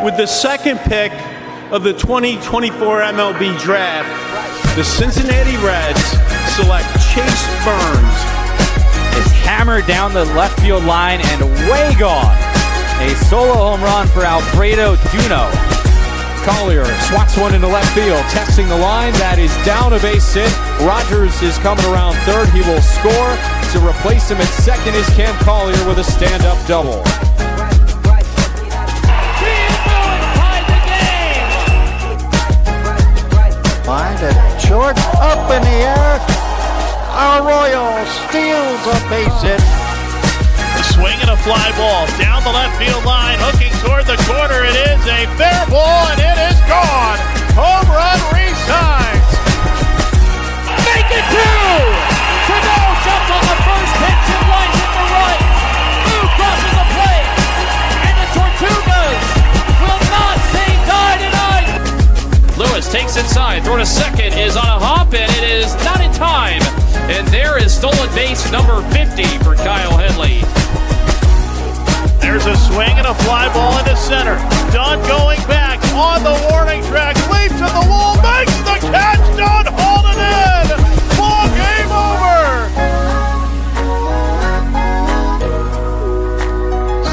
With the second pick of the 2024 MLB Draft, the Cincinnati Reds select Chase Burns. It's hammered down the left field line and way gone. A solo home run for Alfredo Duno. Collier swats one into left field, testing the line. That is down a base hit. Rogers is coming around third. He will score. To replace him at second is Cam Collier with a stand-up double. Find it short, up in the air. Arroyo steals a base hit. A swing and a fly ball down the left field line, hooking toward the corner. It is a fair ball, and it is gone. Home run re-signs. Make it two! Trudeau jumps on the first pitch and lines it to right. Blue crosses the plate, and the Tortugas will not say die tonight. Lewis takes inside, throw to second is on a hop, and it is not in time. And there is stolen base number 50 for Kyle Henley. There's a swing and a fly ball into center. Dunn going back on the warning track, leaps to the wall, makes the catch. Dunn hauled it in. Ball game over.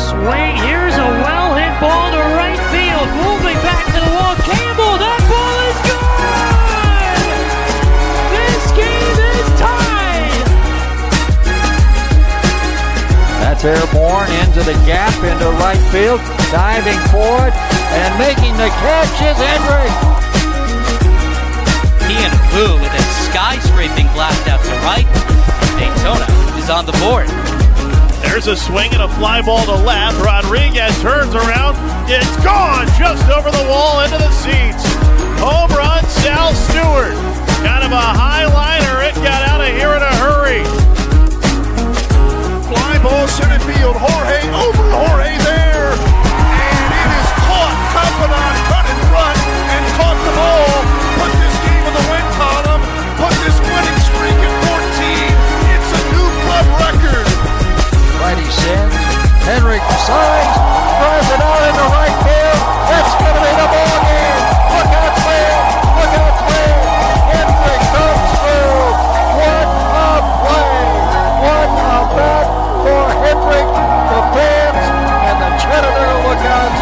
Swing, here's a well-hit ball to right field. Moving back to the wall. Campbell, that ball is gone! This game is tied! That's airborne into the gap, into right field. Diving forward and making the catch is Hendrick. Ian Vu with a skyscraping blast out to right. Daytona is on the board. There's a swing and a fly ball to left. Rodriguez turns around. It's gone just over the wall into the seats. Home run, Sal Stewart. Kind of a high liner. It got out of here in a hurry. Fly ball center field. Jorge over Jorge there. And it is caught. Campanon cut in front and caught the ball. Put this game in the win column. Put this winning streak at 14. It's a new club record. Righty sends. Henrik signs. Throws it out into right field. That's going to be the ball game. Look out, Twin. Look out, Twin. Henrik comes through. What a play. What a bat for Henrik, the fans, and the Chattanooga Lookouts.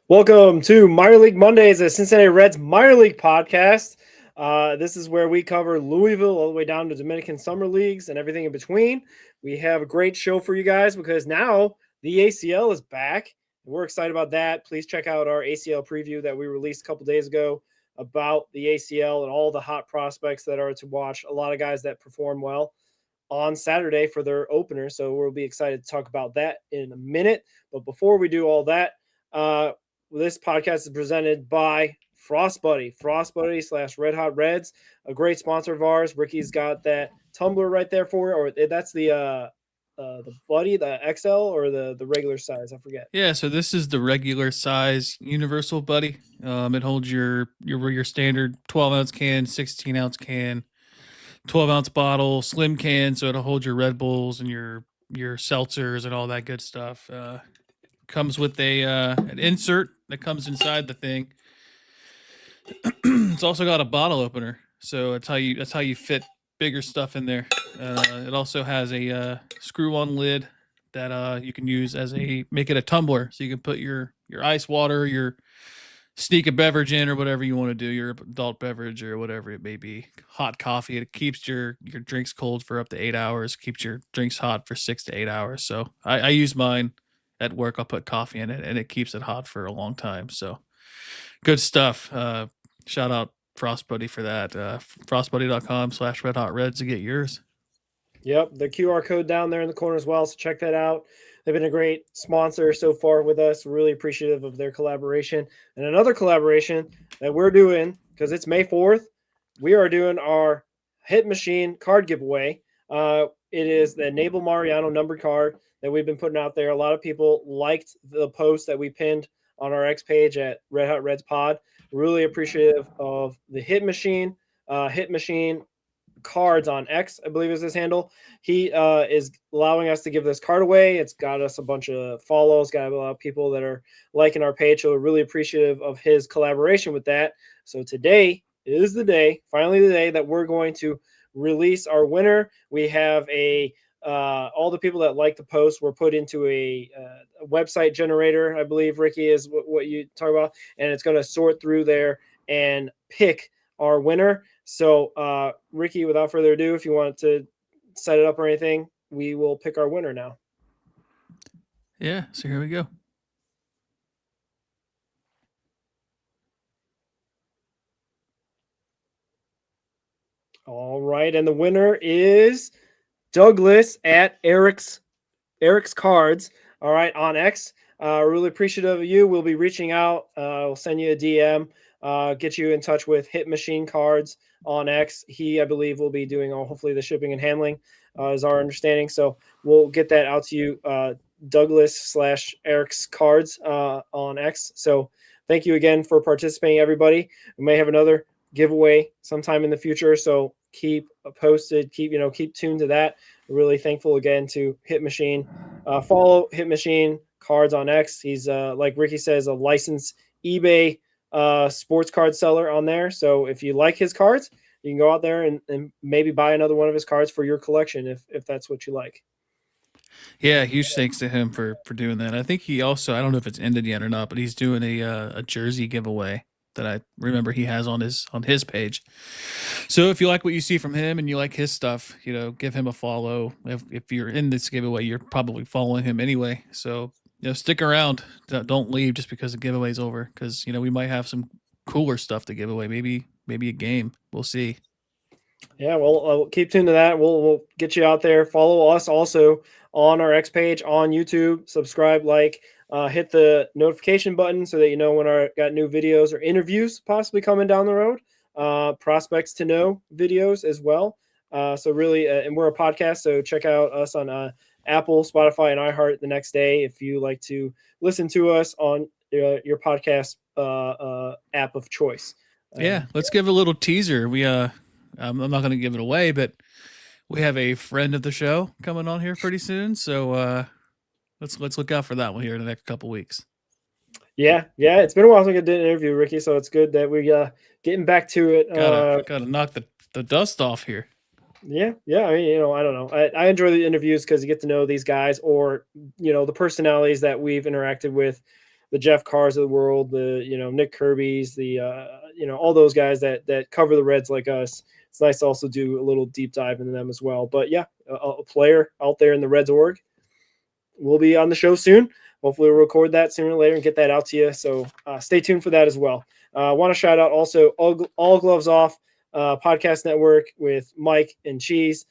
Welcome to Minor League Mondays, a Cincinnati Reds minor league podcast. This is where we cover Louisville all the way down to Dominican summer leagues and everything in between. We have a great show for you guys because now the ACL is back. We're excited about that. Please check out our ACL preview that we released a couple days ago about the ACL and all the hot prospects that are to watch. A lot of guys that perform well on Saturday for their opener. So we'll be excited to talk about that in a minute. But before we do all that, this podcast is presented by Frost Buddy / Red Hot Reds, a great sponsor of ours. Ricky's got that tumbler right there for it, or that's the Buddy, the XL or the regular size. I forget. Yeah, so this is the regular size universal Buddy. It holds your standard 12-ounce can, 16-ounce can, 12-ounce bottle, slim can, so it'll hold your Red Bulls and your seltzers and all that good stuff. Comes with an insert that comes inside the thing. It's also got a bottle opener, so that's how you fit bigger stuff in there. It also has a screw-on lid that you can use make it a tumbler, so you can put your ice water, your sneak a beverage in, or whatever you want to do, your adult beverage or whatever it may be. Hot coffee, it keeps your drinks cold for up to 8 hours, keeps your drinks hot for 6 to 8 hours. So I use mine at work. I'll put coffee in it and it keeps it hot for a long time. So good stuff. Shout out Frost Buddy for that. frostbuddy.com/redhotreds to get yours. Yep, the QR code down there in the corner as well, so check that out. They've been a great sponsor so far with us. Really appreciative of their collaboration. And another collaboration that we're doing, because it's May 4th, we are doing our Hit Machine card giveaway. It is the Enable Mariano numbered card that we've been putting out there. A lot of people liked the post that we pinned on our X page at Red Hot Reds Pod. Really appreciative of the Hit Machine. Hit Machine Cards on X, I believe is his handle. He is allowing us to give this card away. It's got us a bunch of follows, got a lot of people that are liking our page. So we're really appreciative of his collaboration with that. So today is the day, finally the day that we're going to release our winner. We have all the people that like the post were put into a website generator, I believe, Ricky, is what you talk about. And it's going to sort through there and pick our winner. So, Ricky, without further ado, if you want to set it up or anything, we will pick our winner now. Yeah, so here we go. All right, and the winner is Douglas at Eric's Cards. All right, on X. Really appreciative of you. We'll be reaching out. We'll send you a DM. Get you in touch with Hit Machine Cards on X. He, I believe, will be doing hopefully the shipping and handling, is our understanding. So we'll get that out to you, Douglas/Eric's Cards on X. So thank you again for participating, everybody. We may have another giveaway sometime in the future. So keep posted, keep tuned to that. Really thankful again to Hit Machine. Follow Hit Machine Cards on X. He's like Ricky says, a licensed eBay sports card seller on there. So if you like his cards, you can go out there and maybe buy another one of his cards for your collection if that's what you like. Yeah, huge thanks to him for doing that. I think he also, I don't know if it's ended yet or not, but he's doing a jersey giveaway that I remember he has on his page. So if you like what you see from him and you like his stuff, give him a follow. If you're in this giveaway, you're probably following him anyway. So stick around. Don't leave just because the giveaway's over. Because we might have some cooler stuff to give away. Maybe a game. We'll see. Yeah, well, keep tuned to that. We'll get you out there. Follow us also on our X page on YouTube. Subscribe, hit the notification button so that you know when I got new videos or interviews possibly coming down the road. Prospects to know videos as well. So really, and we're a podcast, so check out us on Apple, Spotify, and iHeart the next day if you like to listen to us on your podcast app of choice. Yeah, let's give a little teaser. I'm not going to give it away, but we have a friend of the show coming on here pretty soon. So let's look out for that one here in the next couple weeks. Yeah. It's been a while since I did an interview, Ricky. So it's good that we getting back to it. Gotta knock the dust off here. Yeah. I mean, I don't know. I enjoy the interviews because you get to know these guys or the personalities that we've interacted with, the Jeff Carrs of the world, the Nick Kirby's, the all those guys that cover the Reds like us. It's nice to also do a little deep dive into them as well. But yeah, a player out there in the Reds org will be on the show soon. Hopefully we'll record that sooner or later and get that out to you. So stay tuned for that as well. I want to shout out also All Gloves Off podcast network with Mike and Cheese.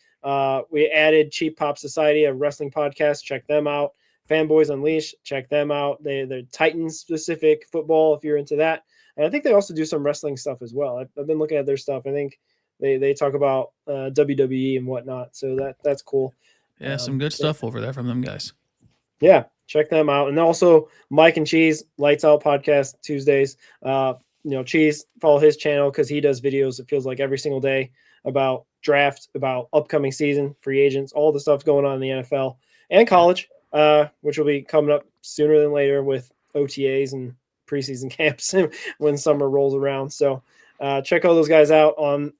We added Cheap Pop Society, a wrestling podcast. Check them out. Fanboys Unleashed, check them out. They're Titans specific football if you're into that. And I think they also do some wrestling stuff as well. I've been looking at their stuff. I think they talk about WWE and whatnot. So that's cool. Yeah, some good stuff over there from them guys. Yeah, check them out. And also Mike and Cheese, Lights Out Podcast Tuesdays. Cheese, follow his channel because he does videos, it feels like every single day, about draft, about upcoming season, free agents, all the stuff going on in the NFL and college, which will be coming up sooner than later with OTAs and preseason camps when summer rolls around. So check all those guys out on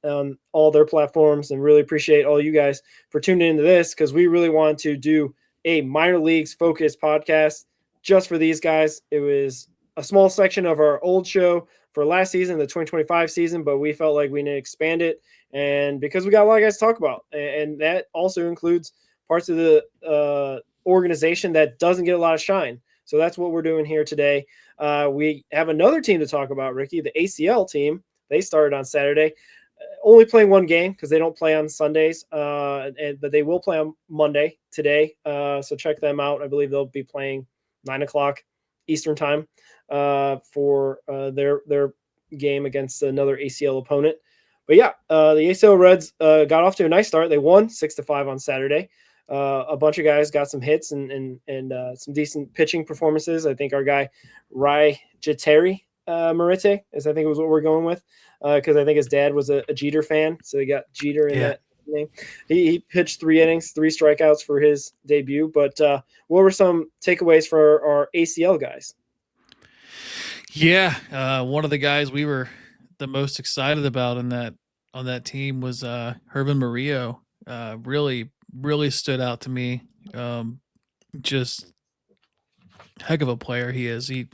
all their platforms, and really appreciate all you guys for tuning into this because we really want to do a minor leagues focused podcast just for these guys. It was a small section of our old show for last season, the 2025 season, but we felt like we need to expand it. And because we got a lot of guys to talk about, and that also includes parts of the organization that doesn't get a lot of shine. So that's what we're doing here today. We have another team to talk about, Ricky, the ACL team. They started on Saturday, only playing one game because they don't play on Sundays, but they will play on Monday today. So check them out. I believe they'll be playing 9:00 Eastern time for their game against another ACL opponent. But yeah, the ACL Reds got off to a nice start. They won 6-5 on Saturday. A bunch of guys got some hits and some decent pitching performances. I think our guy Ry Jeteri Morete, is I think was what we're going with, because I think his dad was a Jeter fan, so he got Jeter in that name. He pitched 3 innings, 3 strikeouts for his debut. But what were some takeaways for our ACL guys? Yeah, one of the guys we were the most excited about on that team was Herman Murillo. Really stood out to me. Just heck of a player he is. He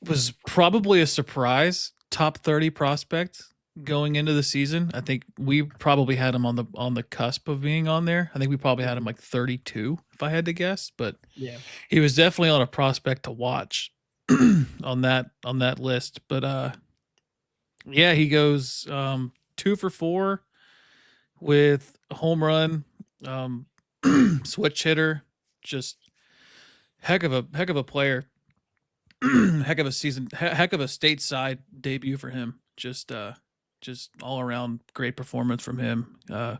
was probably a surprise top 30 prospect going into the season. I think we probably had him on the cusp of being on there. I think we probably had him like 32 if I had to guess, but Yeah, he was definitely on a prospect to watch on that list. But yeah, he goes 2 for 4 with a home run, switch hitter, just heck of a player. Heck of a season, heck of a stateside debut for him. Just all around great performance from him. I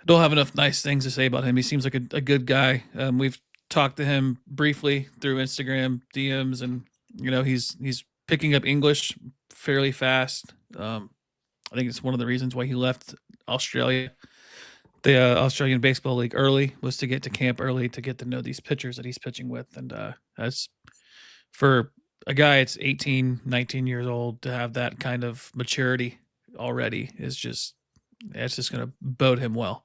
don't have enough nice things to say about him. He seems like a good guy. We've talked to him briefly through Instagram DMs, and he's picking up English fairly fast. I think it's one of the reasons why he left Australia. The Australian Baseball League early was to get to camp early to get to know these pitchers that he's pitching with, and that's for a guy that's 18, 19 years old to have that kind of maturity already is just going to bode him well.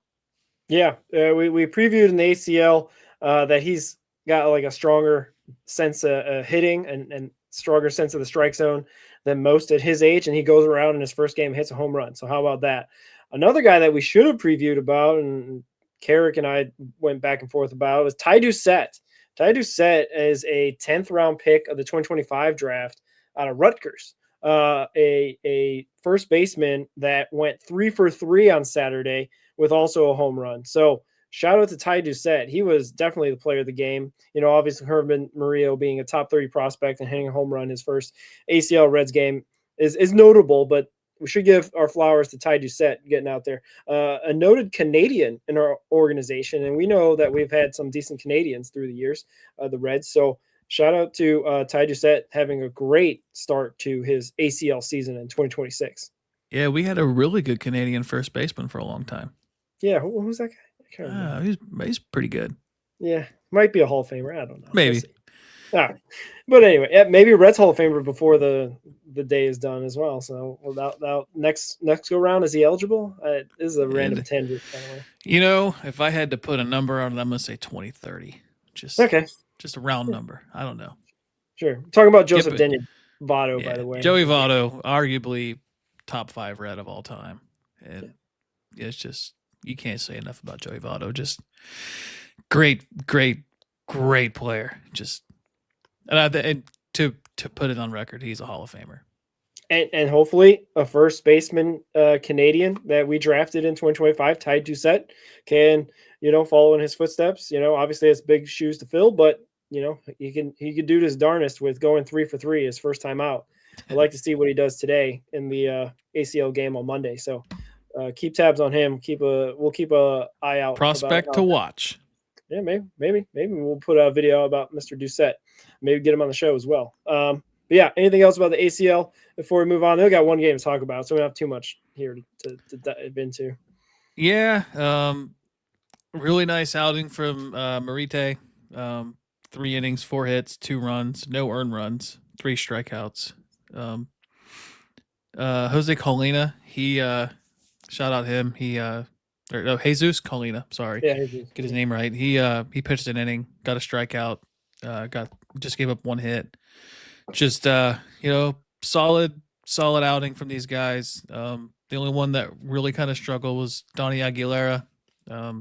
Yeah, we previewed in the ACL that he's got like a stronger sense of hitting and stronger sense of the strike zone than most at his age, and he goes around in his first game, hits a home run. So how about that? Another guy that we should have previewed about, and Carrick and I went back and forth about, was Ty Ducet. Ty Ducet is a 10th round pick of the 2025 draft out of Rutgers, a first baseman that went 3 for 3 on Saturday with also a home run. So shout out to Ty Ducet. He was definitely the player of the game. Obviously Herman Murillo being a top 30 prospect and hitting a home run his first ACL Reds game is notable, but we should give our flowers to Ty Ducet getting out there. A noted Canadian in our organization, and we know that we've had some decent Canadians through the years, the Reds. So shout out to Ty Ducet having a great start to his ACL season in 2026. Yeah, we had a really good Canadian first baseman for a long time. Yeah, who's that guy? I can't remember. He's pretty good. Yeah, might be a Hall of Famer. I don't know. Maybe. All right. But anyway, yeah, maybe Reds Hall of Famer before the day is done as well. So without next go round, is he eligible? This is a random tangent. If I had to put a number on it, I'm gonna say 2030. Just a round number. I don't know. Sure. Talking about Joseph Votto, by the way. Joey Votto, arguably top 5 Red of all time, and it's just you can't say enough about Joey Votto. Just great player. Just and to put it on record, he's a Hall of Famer. And hopefully a first baseman Canadian that we drafted in 2025, Ty Ducet, can follow in his footsteps. Obviously it's big shoes to fill, but he could do his darnest with going 3 for 3 his first time out. I'd like to see what he does today in the ACL game on Monday. So keep tabs on him. We'll keep a eye out. Prospect to watch. Yeah, maybe we'll put a video about Mr. Ducet. Maybe get him on the show as well. But yeah, anything else about the ACL before we move on? They got one game to talk about, so we don't have too much here to dive into. Yeah, really nice outing from Morete. 3 innings, 4 hits, 2 runs, no earned runs, 3 strikeouts. Jose Colina, he shout out him. Jesus Colina, sorry. Yeah, Jesus. Get his name right. He pitched an inning, got a strikeout, just gave up 1 hit. Just solid outing from these guys. The only one that really kind of struggled was Donnie Aguilera.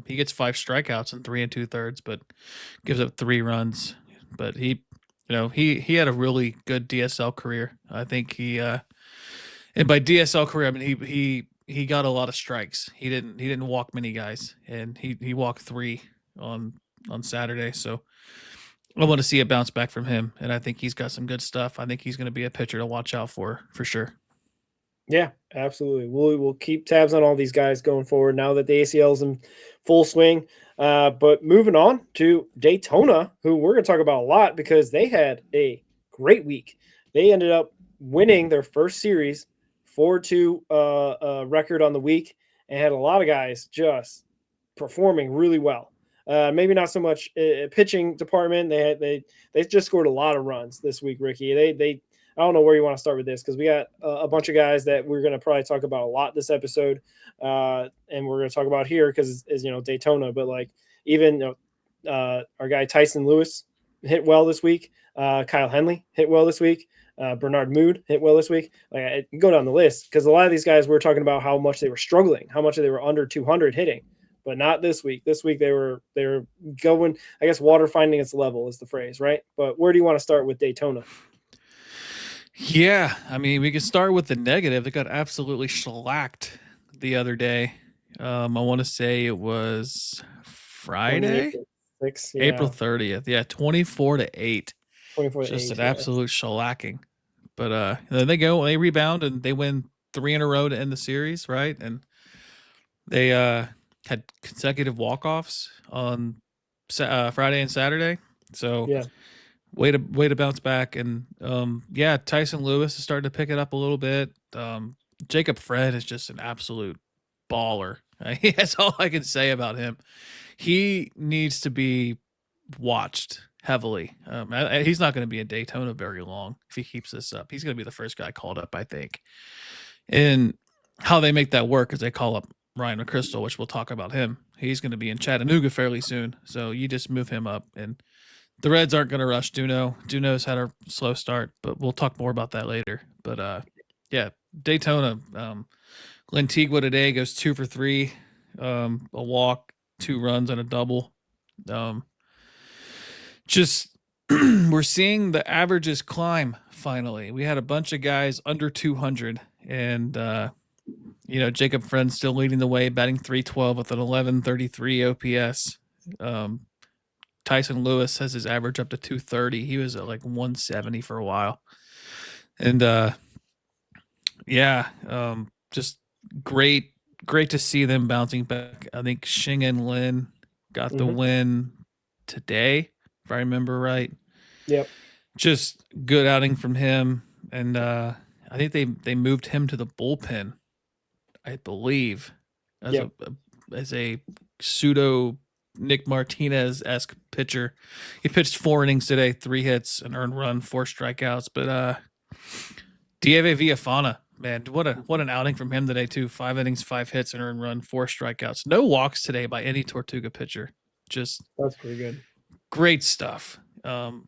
He gets 5 strikeouts in 3 2/3, but gives up 3 runs. But he had a really good DSL career. I think and by DSL career, I mean he got a lot of strikes. He didn't walk many guys, and he walked 3 on Saturday. So I want to see a bounce back from him, and I think he's got some good stuff. I think he's going to be a pitcher to watch out for sure. Yeah, absolutely. We'll keep tabs on all these guys going forward now that the ACL is in full swing. But moving on to Daytona, who we're going to talk about a lot because they had a great week. They ended up winning their first series 4-2 record on the week, and had a lot of guys just performing really well. Maybe not so much pitching department. They just scored a lot of runs this week, Ricky. They I don't know where you want to start with this, because we got a bunch of guys that we're going to probably talk about a lot this episode, and we're going to talk about here because is Daytona. But like even our guy Tyson Lewis hit well this week. Kyle Henley hit well this week. Bernard Mood hit well this week. Like, I go down the list, because a lot of these guys were talking about how much they were struggling, how much they were under 200 hitting, but not this week. This week they were going, I guess, water finding its level is the phrase, right? But where do you want to start with Daytona? Yeah, I mean, we can start with the negative. They got absolutely shellacked the other day. I want to say it was Friday, April 30th. Yeah, 24-8. 24-8. Just an absolute shellacking. But then they rebound and they win 3 in a row to end the series, right? And they had consecutive walk-offs on Friday and Saturday. So yeah. Way to bounce back. And Tyson Lewis is starting to pick it up a little bit. Jacob Fred is just an absolute baller. That's all I can say about him. He needs to be watched heavily. He's not going to be in Daytona very long if he keeps this up. He's going to be the first guy called up, I think. And how they make that work is they call up Ryan McChrystal, which we'll talk about him. He's going to be in Chattanooga fairly soon. So you just move him up, and the Reds aren't going to rush Duno. Duno's had a slow start, but we'll talk more about that later. But Daytona, Lantigua today goes 2 for 3, a walk, 2 runs, and a double. We're seeing the averages climb finally. We had a bunch of guys under 200, and Jacob Friend's still leading the way, batting .312 with an 1133 OPS. Tyson Lewis has his average up to 230. He was at like 170 for a while. And just great to see them bouncing back. I think Xing and Lin got the win today, if I remember right. Yep. Just good outing from him. And I think they moved him to the bullpen, I believe, as a pseudo Nick Martinez-esque pitcher. He pitched 4 innings today, 3 hits, an earned run, 4 strikeouts. But Dieve Villafana, man, what an outing from him today too. 5 innings, 5 hits, an earned run, 4 strikeouts. No walks today by any Tortuga pitcher. Just that's pretty good. Great stuff. Bernard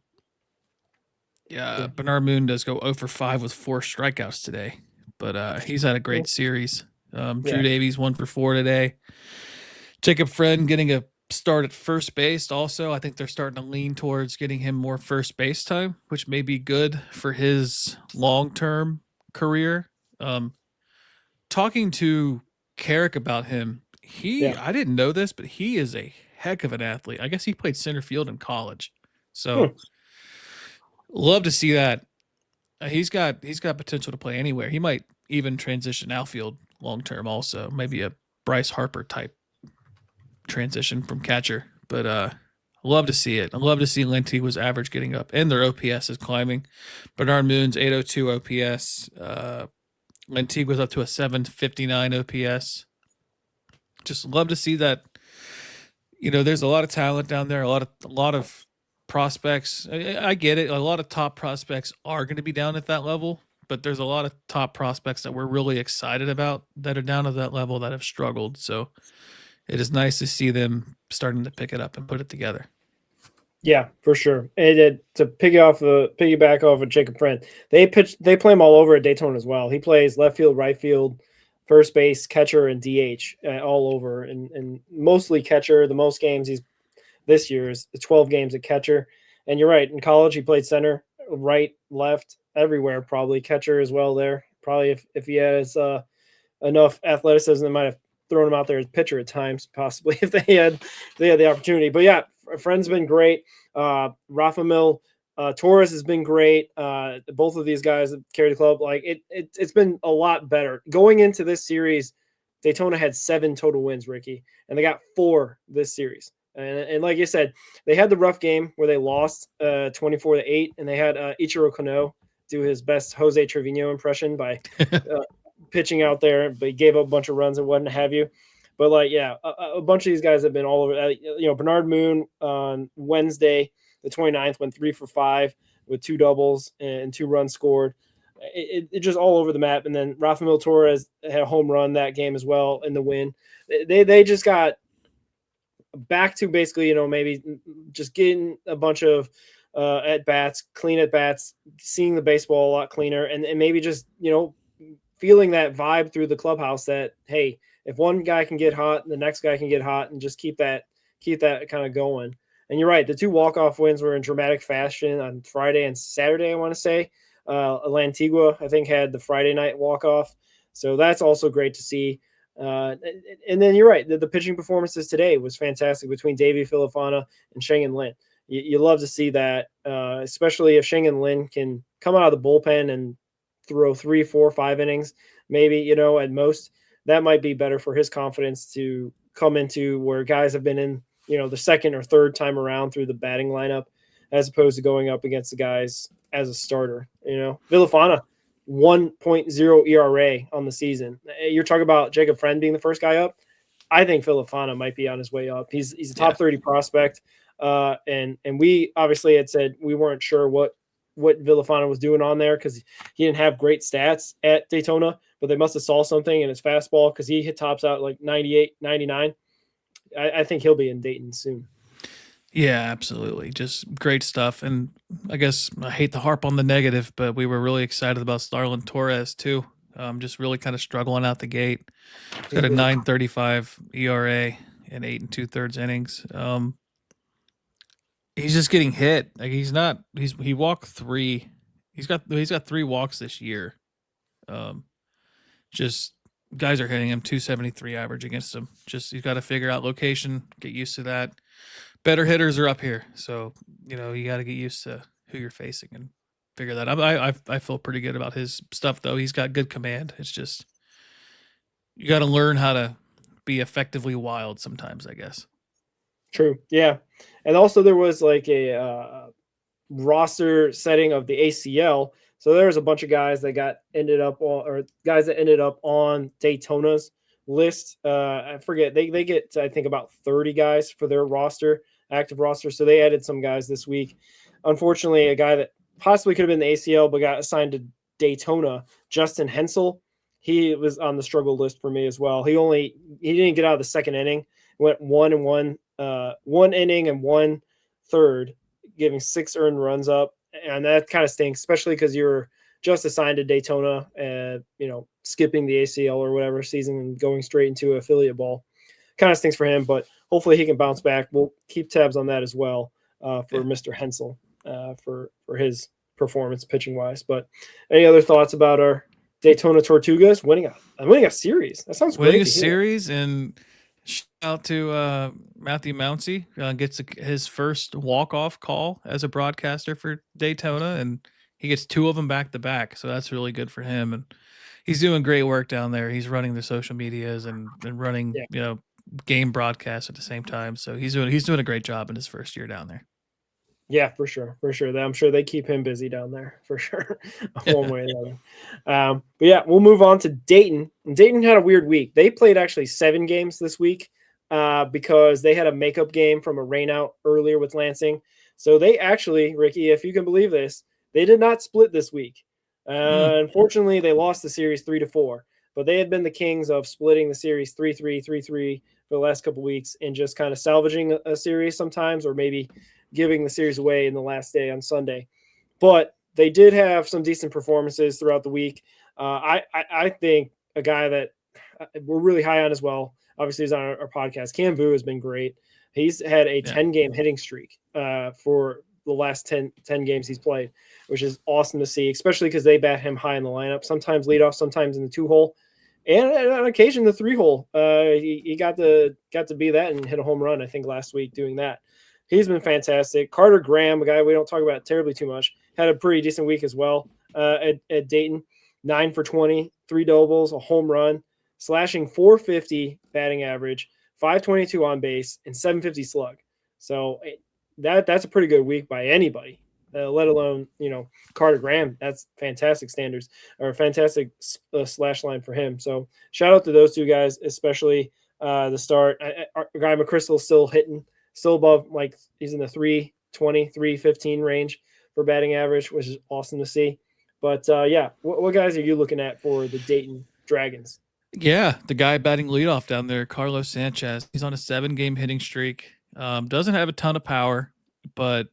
Moon does go 0 for 5 with 4 strikeouts today, but he's had a great series. Drew Davies 1 for 4 today. Jacob Fred getting a start at first base. Also, I think they're starting to lean towards getting him more first base time, which may be good for his long-term career. Talking to Carrick about him, I didn't know this, but he is a heck of an athlete. I guess he played center field in college. So love to see that. He's got potential to play anywhere. He might even transition outfield long-term also. Maybe a Bryce Harper type transition from catcher, but love to see it. I love to see Lantigua's average getting up, and their OPS is climbing. Bernard Moon's 802 OPS. Lantigua's up to a 759 OPS. Just love to see that. There's a lot of talent down there, a lot of prospects. I get it. A lot of top prospects are going to be down at that level, but there's a lot of top prospects that we're really excited about that are down at that level that have struggled. So it is nice to see them starting to pick it up and put it together. Yeah, for sure. And to piggyback off of Jacob Friend, they play him all over at Daytona as well. He plays left field, right field, first base, catcher, and DH all over, and mostly catcher. The most games this year is 12 games at catcher. And you're right. In college, he played center, right, left, everywhere. Probably catcher as well there. Probably if he has enough athleticism, they might have thrown him out there as pitcher at times, possibly if they had the opportunity. But yeah, Friend's been great. Rafael Torres has been great. Both of these guys have carried the club. Like it's been a lot better going into this series. Daytona had 7 total wins, Ricky, and they got 4 this series. And like you said, they had the rough game where they lost 24-8, and they had Ichiro Kano do his best Jose Trevino impression by pitching out there, but he gave up a bunch of runs and what have you. But like, yeah, a bunch of these guys have been all over. Bernard Moon on Wednesday, the 29th, went 3 for 5 with 2 doubles and 2 runs scored. It just all over the map. And then Rafael Torres had a home run that game as well in the win. They just got back to basically, maybe just getting a bunch of clean at bats, seeing the baseball a lot cleaner, and maybe just, feeling that vibe through the clubhouse that, hey, if one guy can get hot, the next guy can get hot, and just keep that kind of going. And you're right, the 2 walk-off wins were in dramatic fashion on Friday and Saturday, I want to say. La Antigua, I think, had the Friday night walk-off. So that's also great to see. And then you're right, the pitching performances today was fantastic between Davey Filifana and Sheng Lin. You love to see that, especially if Sheng Lin can come out of the bullpen and throw 3, 4, 5 innings, maybe, at most. That might be better for his confidence to come into where guys have been in, the second or third time around through the batting lineup, as opposed to going up against the guys as a starter. Villafana, 1.0 ERA on the season. You're talking about Jacob Friend being the first guy up. I think Villafana might be on his way up. He's a top 30 prospect. And we obviously had said we weren't sure what Villafana was doing on there because he didn't have great stats at Daytona, but they must have saw something in his fastball because he hit tops out like 98, 99. I think he'll be in Dayton soon. Yeah, absolutely. Just great stuff. And I guess I hate to harp on the negative, but we were really excited about Starlin Torres too. Just really kind of struggling out the gate. He's got a 9.35 ERA in 8 2/3 innings. He's just getting hit. Like he walked 3. He's got 3 walks this year. Just guys are hitting him 273 average against him. Just he's got to figure out location, get used to that. Better hitters are up here, so you got to get used to who you're facing and figure that out. I feel pretty good about his stuff though. He's got good command. It's just you got to learn how to be effectively wild sometimes, I guess. True. Yeah. And also there was like a roster setting of the ACL. So there was a bunch of guys that ended up on Daytona's list. I forget. They get, I think, about 30 guys for their active roster. So they added some guys this week. Unfortunately, a guy that possibly could have been the ACL, but got assigned to Daytona, Justin Hensel, he was on the struggle list for me as well. He didn't get out of the second inning. Went 1 inning and 1/3, giving 6 earned runs up, and that kind of stinks, especially because you're just assigned to Daytona and skipping the ACL or whatever season and going straight into affiliate ball. Kind of stinks for him, but hopefully he can bounce back. We'll keep tabs on that as well for Mr. Hensel for his performance pitching wise. But any other thoughts about our Daytona Tortugas winning a series? That sounds great. Winning a series, and shout out to Matthew Mouncey, gets his first walk-off call as a broadcaster for Daytona, and he gets 2 of them back to back. So that's really good for him, and he's doing great work down there. He's running the social medias and running game broadcasts at the same time. So he's doing a great job in his first year down there. Yeah, for sure. I'm sure they keep him busy down there for sure, one way or another. But yeah, we'll move on to Dayton. And Dayton had a weird week. They played actually 7 games this week because they had a makeup game from a rainout earlier with Lansing. So they actually, Ricky, if you can believe this, they did not split this week. Unfortunately, they lost the series 3-4. But they had been the kings of splitting the series 3-3, 3-3 for the last couple of weeks and just kind of salvaging a series sometimes, or maybe giving the series away in the last day on Sunday. But they did have some decent performances throughout the week. I think a guy that we're really high on as well, obviously he's on our podcast, Cam Vu has been great. He's had a 10-game hitting streak for the last 10 games he's played, which is awesome to see, especially because they bat him high in the lineup, sometimes leadoff, sometimes in the 2-hole, and on occasion the 3-hole. He got to be that and hit a home run, I think, last week doing that. He's been fantastic. Carter Graham, a guy we don't talk about terribly too much, had a pretty decent week as well at Dayton. 9 for 20, 3 doubles, a home run, slashing .450 batting average, .522 on base, and .750 slug. So that's a pretty good week by anybody. let alone, Carter Graham. That's fantastic standards or fantastic slash line for him. So shout out to those two guys, especially the start. Our guy McChrystal still hitting, still above, like he's in the 320, 315 range for batting average, which is awesome to see. But what guys are you looking at for the Dayton Dragons? Yeah, the guy batting leadoff down there, Carlos Sanchez. He's on a 7-game hitting streak. Doesn't have a ton of power, but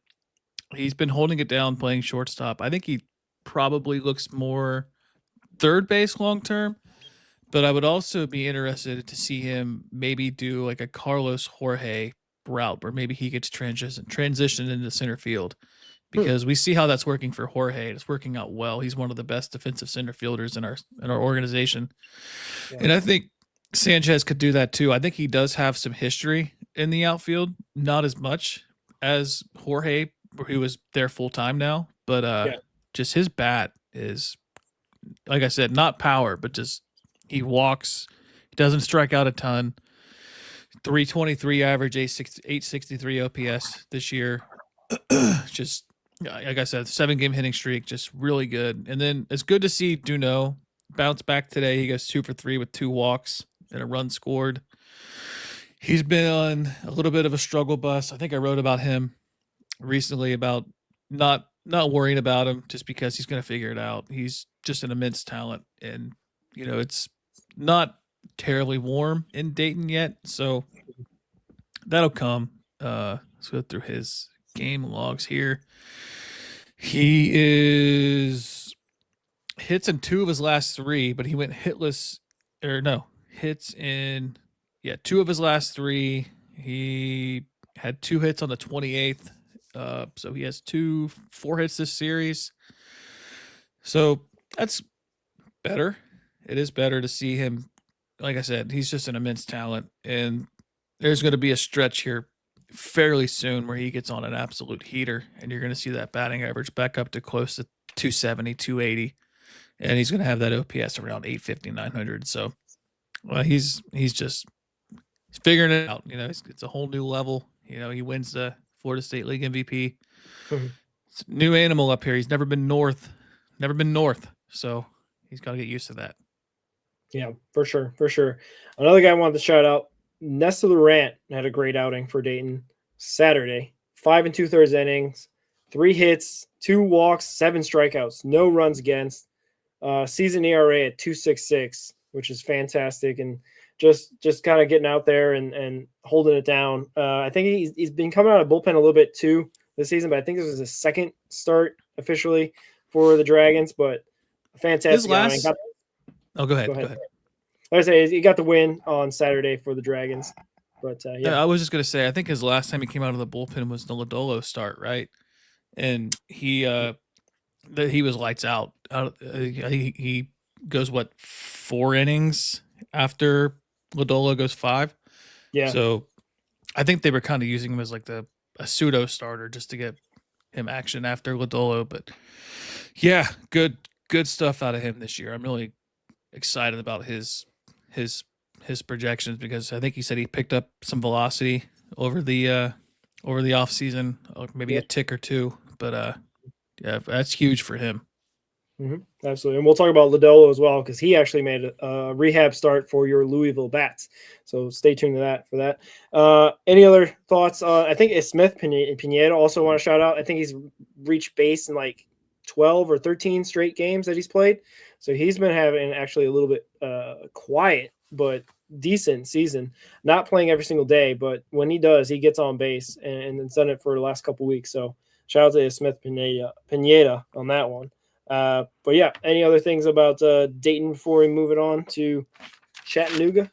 he's been holding it down playing shortstop. I think he probably looks more third base long term, but I would also be interested to see him maybe do like a Carlos Jorge route where maybe he gets transitioned into center field, because we see how that's working for Jorge. It's working out well. He's one of the best defensive center fielders in our organization. Yeah. And I think Sanchez could do that too. I think he does have some history in the outfield, not as much as Jorge, who was there full time now, but just his bat is, like I said, not power, but just he walks, he doesn't strike out a ton. 323 average, 863 OPS this year. Just like I said, 7-game hitting streak, just really good. And then it's good to see Duno bounce back today. He goes 2 for 3 with 2 walks and a run scored. He's been on a little bit of a struggle bus. I think I wrote about him recently about not worrying about him just because he's going to figure it out. He's just an immense talent, and it's not terribly warm in Dayton yet, so that'll come. Let's go through his game logs here. He is hits in 2 of his last 3, but he went hitless, or no, hits in 2 of his last 3. He had 2 hits on the 28th. So he has 4 hits this series. So that's better. It is better to see him. Like I said, he's just an immense talent, and there's going to be a stretch here fairly soon where he gets on an absolute heater, and you're going to see that batting average back up to close to 270, 280, and he's going to have that OPS around 850, 900. So he's figuring it out. It's a whole new level. He wins the Florida State League MVP. It's a new animal up here. He's never been north. So he's got to get used to that. Yeah, for sure. Another guy I wanted to shout out, Nestor Laurent had a great outing for Dayton Saturday. 5 2/3 innings, 3 hits, 2 walks, 7 strikeouts, no runs against. Season ERA at 2.66, which is fantastic, and just kind of getting out there and holding it down. I think he's been coming out of bullpen a little bit too this season, but I think this was his second start officially for the Dragons. But fantastic. Go ahead. Like I say, he got the win on Saturday for the Dragons. But I was just gonna say, I think his last time he came out of the bullpen was the Lodolo start, right? And he was lights out. He goes 4 innings after Lodolo goes 5. Yeah. So I think they were kind of using him as like a pseudo starter just to get him action after Lodolo. But yeah, good stuff out of him this year. I'm really excited about his projections, because I think he said he picked up some velocity over the off season, maybe a tick or 2. But yeah, that's huge for him. Mm-hmm. Absolutely. And we'll talk about Lodolo as well, because he actually made a rehab start for your Louisville Bats. So stay tuned to for that. Any other thoughts? I think Smith Pineda also want to shout out. I think he's reached base in like 12 or 13 straight games that he's played. So he's been having actually a little bit quiet but decent season. Not playing every single day, but when he does, he gets on base, and it's done it for the last couple weeks. So shout out to Smith Pineda on that one. But yeah, any other things about Dayton before we move it on to Chattanooga?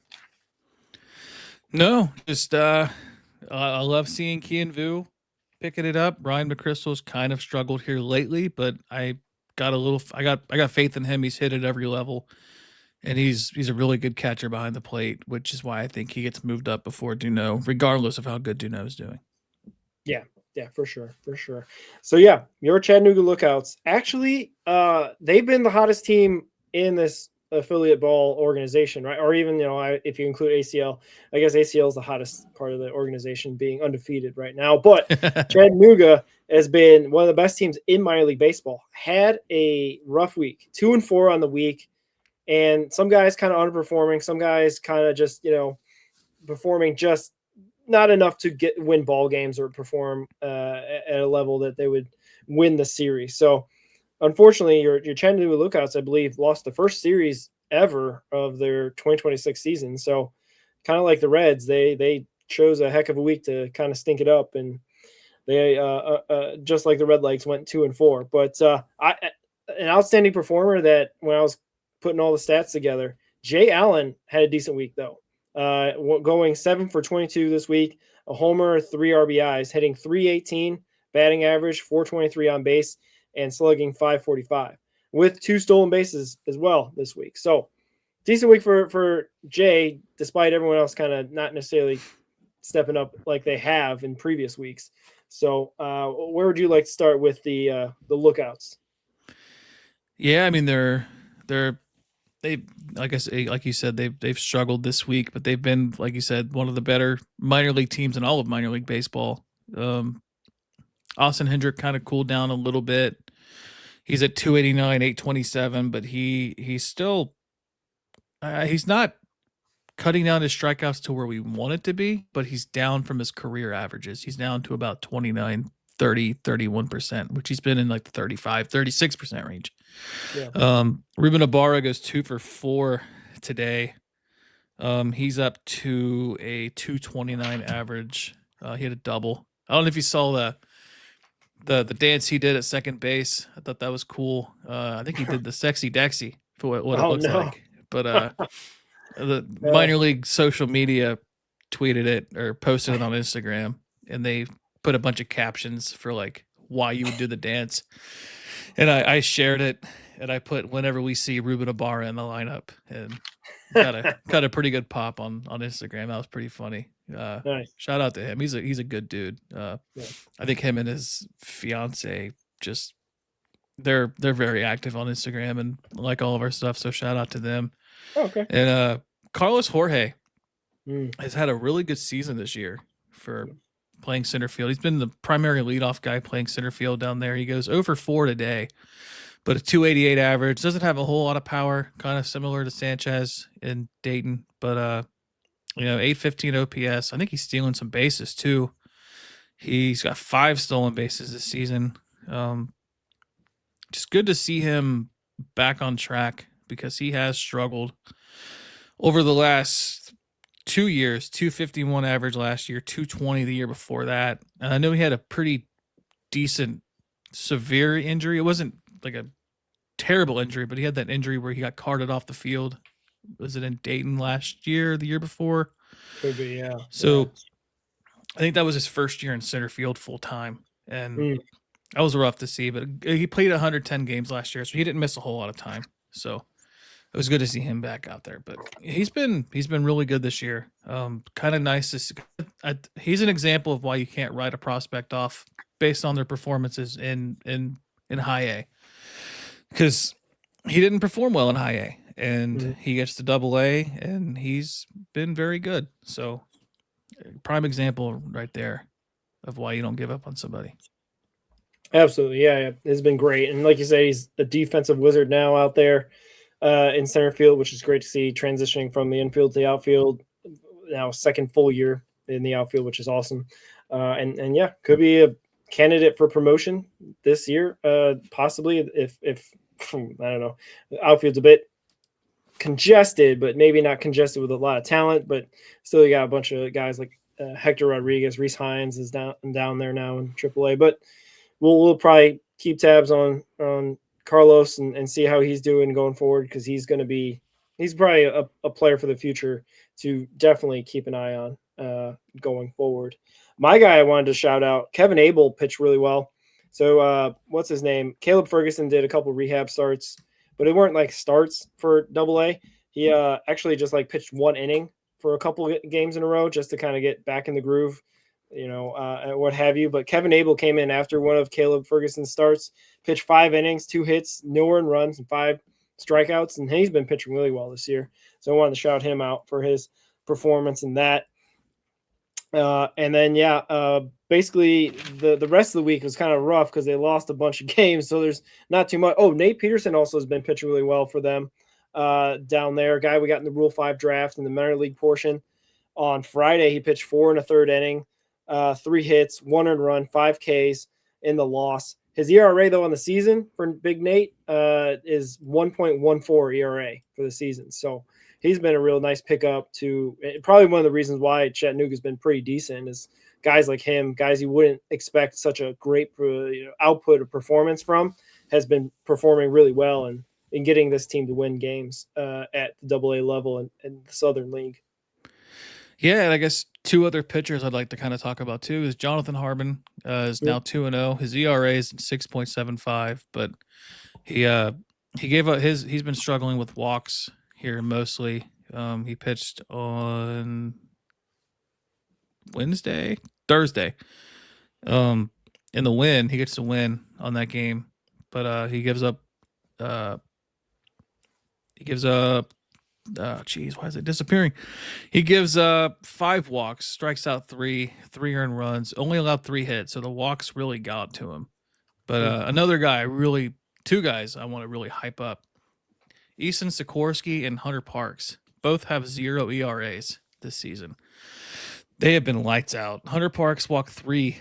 No, just I love seeing Kian Vu picking it up. Ryan McChrystal's kind of struggled here lately, but I got faith in him. He's hit at every level, and he's a really good catcher behind the plate, which is why I think he gets moved up before Duno, regardless of how good Duno is doing. Yeah, for sure. So yeah, your Chattanooga Lookouts. Actually, they've been the hottest team in this affiliate ball organization, right? Or even, if you include ACL, I guess ACL is the hottest part of the organization, being undefeated right now. But Chattanooga has been one of the best teams in minor league baseball. Had a rough week, 2-4 on the week, and some guys kind of underperforming, some guys kind of just, performing just not enough to win ball games or perform at a level that they would win the series. So unfortunately, your Chattanooga Lookouts, I believe, lost the first series ever of their 2026 season. So kind of like the Reds, they chose a heck of a week to kind of stink it up, and they just like the Red Legs went 2-4. But an outstanding performer that when I was putting all the stats together, Jay Allen had a decent week though. Going 7 for 22 this week, a homer, 3 RBIs, hitting .318, batting average, .423 on base, and slugging .545 with 2 stolen bases as well this week. So decent week for Jay, despite everyone else kind of not necessarily stepping up like they have in previous weeks. So where would you like to start with the Lookouts? Yeah, I mean they like you said, they've struggled this week, but they've been, like you said, one of the better minor league teams in all of minor league baseball. Austin Hendrick kind of cooled down a little bit. He's at 289, 827, but he's still he's not cutting down his strikeouts to where we want it to be, but he's down from his career averages. He's down to about 29, 30, 31%, which he's been in like the 35, 36% range. Yeah. Ruben Ibarra goes 2 for 4 today. He's up to a 229 average. He had a double. I don't know if you saw the dance he did at second base. I thought that was cool. I think he did the sexy Dexy for what it looks like. But the minor league social media tweeted it or posted it on Instagram, and they put a bunch of captions for like why you would do the dance. And I shared it, and I put whenever we see Ruben Ibarra in the lineup, and got a pretty good pop on Instagram. That was pretty funny. Nice. Shout out to him. He's a good dude. Yeah. I think him and his fiance just they're very active on Instagram and like all of our stuff. So shout out to them. Oh, okay. And Carlos Jorge has had a really good season this year for playing center field. He's been the primary leadoff guy playing center field down there. He goes 0 for 4 today, but a 288 average. Doesn't have a whole lot of power, kind of similar to Sanchez in Dayton, but 815 OPS. I think he's stealing some bases too. He's got 5 stolen bases this season. Just good to see him back on track because he has struggled over the last 2 years. 251 average last year, 220 the year before that. And I know he had a pretty decent severe injury. It wasn't like a terrible injury, but he had that injury where he got carted off the field. Was it in Dayton last year, the year before? Could be, yeah. So I think that was his first year in center field full time. And that was rough to see, but he played 110 games last year, so he didn't miss a whole lot of time. So it was good to see him back out there. But he's been really good this year. Kind of nice to see. He's an example of why you can't write a prospect off based on their performances in high A, because he didn't perform well in high A, and he gets to double A, and he's been very good. So prime example right there of why you don't give up on somebody. Absolutely. Yeah. It's been great. And like you say, he's a defensive wizard now out there in center field, which is great to see, transitioning from the infield to the outfield. Now second full year in the outfield, which is awesome. And yeah, could be a candidate for promotion this year, possibly if I don't know, the outfield's a bit congested, but maybe not congested with a lot of talent, but still you got a bunch of guys like Hector Rodriguez, Reese Hines is down there now in AAA, but we'll probably keep tabs on Carlos and see how he's doing going forward, because he's probably a player for the future to definitely keep an eye on going forward. My guy I wanted to shout out, Kevin Abel pitched really well. So what's his name? Caleb Ferguson did a couple rehab starts, but it weren't like starts for AA. He actually just like pitched 1 inning for a couple of games in a row just to kind of get back in the groove, what have you. But Kevin Abel came in after one of Caleb Ferguson's starts, pitched 5 innings, 2 hits, no earned runs, and 5 strikeouts, and he's been pitching really well this year. So I wanted to shout him out for his performance in that. And then, basically the rest of the week was kind of rough because they lost a bunch of games. So there's not too much. Oh, Nate Peterson also has been pitching really well for them down there. A guy we got in the Rule 5 draft in the minor league portion. On Friday, he pitched 4 1/3 inning, 3 hits, 1 earned run, 5 Ks in the loss. His ERA, though, on the season for Big Nate is 1.14 ERA for the season. So he's been a real nice pickup to probably one of the reasons why Chattanooga's been pretty decent is guys like him, guys you wouldn't expect such a great output of performance from, has been performing really well and getting this team to win games at the AA level in the Southern League. Yeah, and I guess 2 other pitchers I'd like to kind of talk about too is Jonathan Harmon is now 2-0. His ERA is 6.75, but he gave up he's been struggling with walks here mostly. He pitched on Thursday. In the win, he gets to win on that game, but he gives up. Why is it disappearing? He gives 5 walks, strikes out 3 earned runs, only allowed 3 hits, so the walks really got to him. But another guy, 2 guys I want to really hype up. Easton Sikorsky and Hunter Parks both have 0 ERAs this season. They have been lights out. Hunter Parks walked 3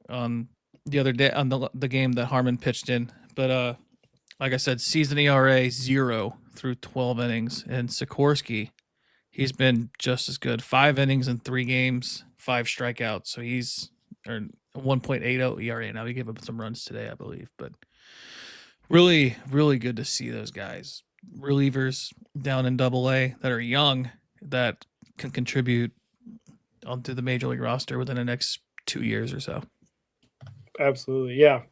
on the other day on the game that Harmon pitched in, but like I said, season ERA 0 through 12 innings. And Sikorsky, he's been just as good. 5 innings in 3 games, 5 strikeouts. So he's earned 1.80 ERA. Now he gave up some runs today, I believe. But really, really good to see those guys. Relievers down in AA that are young that can contribute onto the major league roster within the next 2 years or so. Absolutely. Yeah.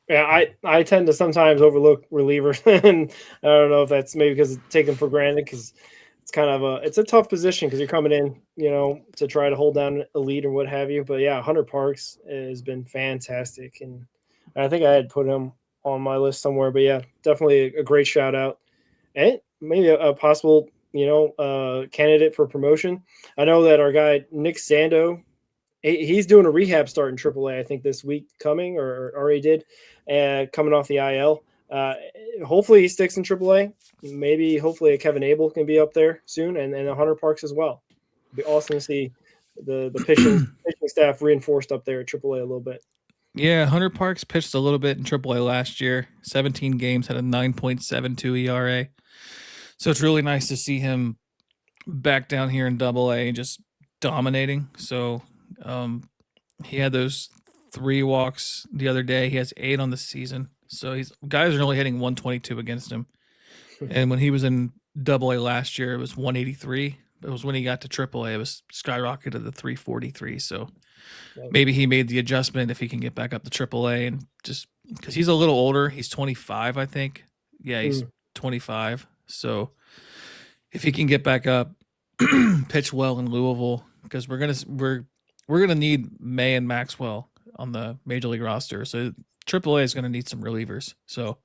I tend to sometimes overlook relievers, and I don't know if that's maybe because it's taken for granted because it's kind of it's a tough position because you're coming in, to try to hold down a lead or what have you. But yeah, Hunter Parks has been fantastic. And I think I had put him on my list somewhere, but yeah, definitely a great shout out and maybe a possible, candidate for promotion. I know that our guy, Nick Sando, he's doing a rehab start in AAA, I think this week coming, or already did, coming off the IL. Hopefully he sticks in AAA. Hopefully Kevin Abel can be up there soon, and Hunter Parks as well. It'd be awesome to see the pitching staff reinforced up there at AAA a little bit. Yeah, Hunter Parks pitched a little bit in AAA last year. 17 games, had a 9.72 ERA. So it's really nice to see him back down here in AA and just dominating. So he had those 3 walks the other day. He has 8 on the season. So guys are only hitting 122 against him. And when he was in AA last year, it was 183. It was when he got to AAA, it was skyrocketed to 343. So maybe he made the adjustment if he can get back up to AAA, and just because he's a little older, he's 25, I think. Yeah, he's 25. So if he can get back up, pitch well in Louisville, because we're gonna need May and Maxwell on the major league roster. So AAA is gonna need some relievers. So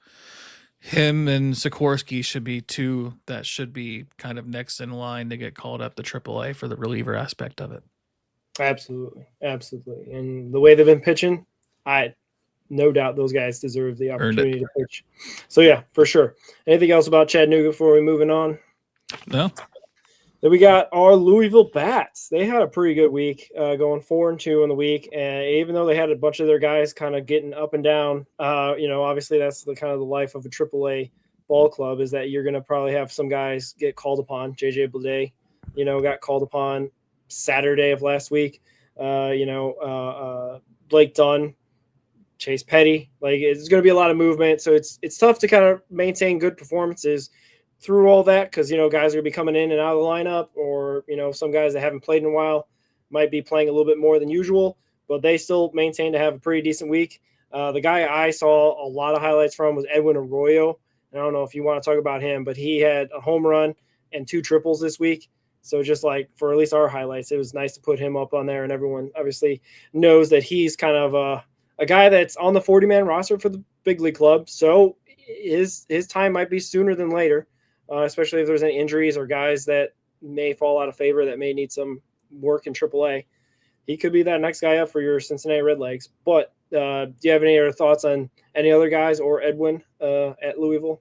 him and Sikorsky should be 2 that should be kind of next in line to get called up to AAA for the reliever aspect of it. Absolutely. And the way they've been pitching, no doubt those guys deserve the opportunity to pitch. So yeah, for sure. Anything else about Chattanooga before we moving on? No. Then we got our Louisville Bats. They had a pretty good week, going 4-2 in the week. And even though they had a bunch of their guys kind of getting up and down, obviously that's the kind of the life of a AAA ball club, is that you're going to probably have some guys get called upon. JJ Blade, got called upon Saturday of last week. Blake Dunn, Chase Petty. Like, it's going to be a lot of movement. So it's tough to kind of maintain good performances through all that, because, guys are going to be coming in and out of the lineup, or, some guys that haven't played in a while might be playing a little bit more than usual, but they still maintain to have a pretty decent week. The guy I saw a lot of highlights from was Edwin Arroyo. I don't know if you want to talk about him, but he had a home run and 2 triples this week. So just like for at least our highlights, it was nice to put him up on there, and everyone obviously knows that he's kind of a guy that's on the 40-man roster for the big league club. So his time might be sooner than later. especially if there's any injuries or guys that may fall out of favor that may need some work in AAA. He could be that next guy up for your Cincinnati Redlegs. But do you have any other thoughts on any other guys or Edwin at Louisville?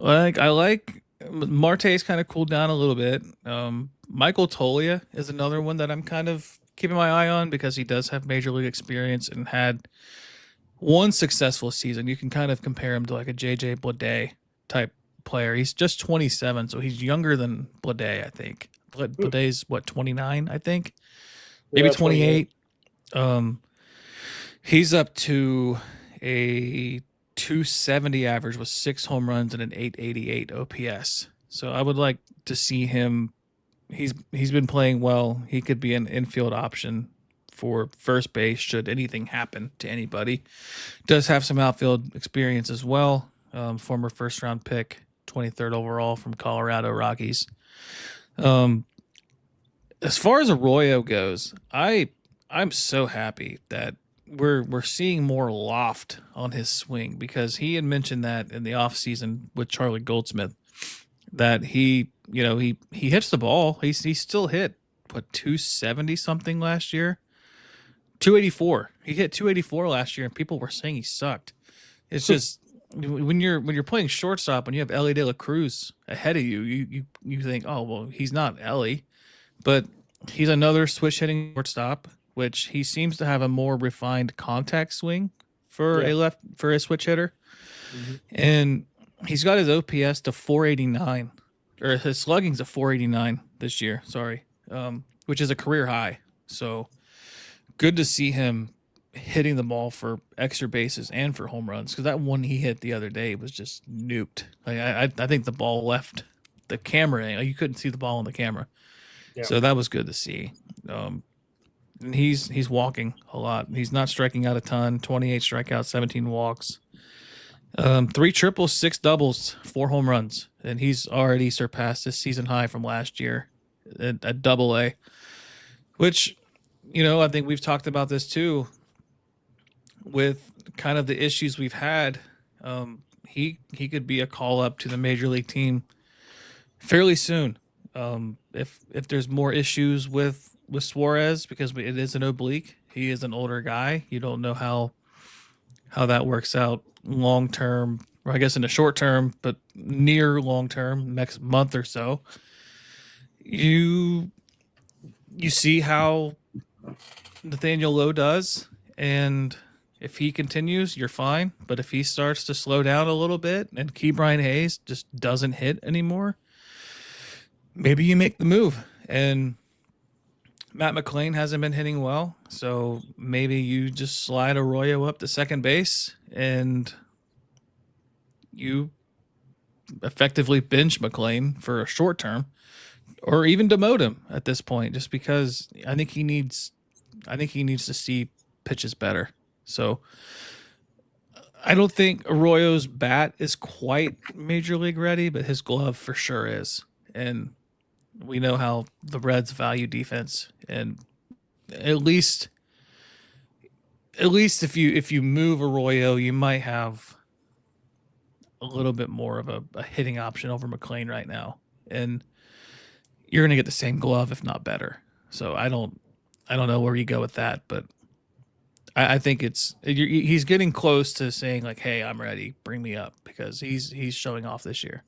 I like Marte's kind of cooled down a little bit. Michael Tolia is another one that I'm kind of keeping my eye on because he does have major league experience and had one successful season. You can kind of compare him to like a JJ Bleday type player. He's just 27, so he's younger than Bleday, I think. Bleday's what, 29, I think, maybe 28. He's up to a 270 average with 6 home runs and an 888 OPS. So I would like to see him. He's been playing well. He could be an infield option for first base should anything happen to anybody. Does have some outfield experience as well. Former first round pick, 23rd overall from Colorado Rockies. As far as Arroyo goes, I'm so happy that we're seeing more loft on his swing because he had mentioned that in the offseason with Charlie Goldsmith that he hits the ball. He still hit 270 something last year. 284. He hit 284 last year and people were saying he sucked. It's just when you're playing shortstop and you have Ellie De La Cruz ahead of you, you think, "Oh, well, he's not Ellie." But he's another switch hitting shortstop, which he seems to have a more refined contact swing for a switch hitter. Mm-hmm. And he's got his OPS to 489, or his slugging's to 489 this year, which is a career high. So good to see him hitting the ball for extra bases and for home runs, because that one he hit the other day was just nuked. Like I think the ball left the camera. You couldn't see the ball on the camera. Yeah. So that was good to see. And he's walking a lot. He's not striking out a ton. 28 strikeouts, 17 walks, 3 triples, 6 doubles, 4 home runs, and he's already surpassed his season high from last year at Double-A. Which, I think we've talked about this too. With kind of the issues we've had, he could be a call up to the major league team fairly soon. If there's more issues with Suarez, because it is an oblique, he is an older guy. You don't know how that works out long term, or I guess in the short term, but near long term, next month or so. You see how Nathaniel Lowe does, and if he continues, you're fine. But if he starts to slow down a little bit and Ke'Bryan Hayes just doesn't hit anymore, maybe you make the move. And Matt McClain hasn't been hitting well, so maybe you just slide Arroyo up to second base and you effectively bench McClain for a short term, or even demote him at this point, just because I think he needs to see pitches better. So I don't think Arroyo's bat is quite major league ready, but his glove for sure is. And we know how the Reds value defense, and at least if you move Arroyo, you might have a little bit more of a hitting option over McClain right now, and you're going to get the same glove, if not better. So I don't know where you go with that, but I think he's getting close to saying like, "Hey, I'm ready. Bring me up," because he's showing off this year.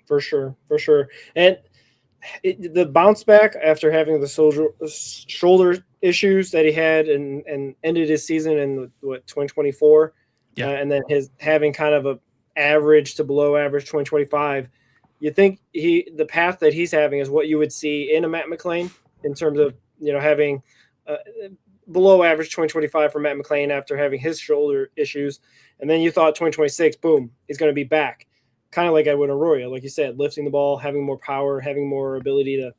For sure. And the bounce back after having the shoulder issues that he had and ended his season in 2024, and then his having kind of a average to below average 2025. You think the path that he's having is what you would see in a Matt McClain in terms of having below average 2025 for Matt McClain after having his shoulder issues, and then you thought 2026, boom, he's going to be back. Kind of like Edwin Arroyo, like you said, lifting the ball, having more power, having more ability to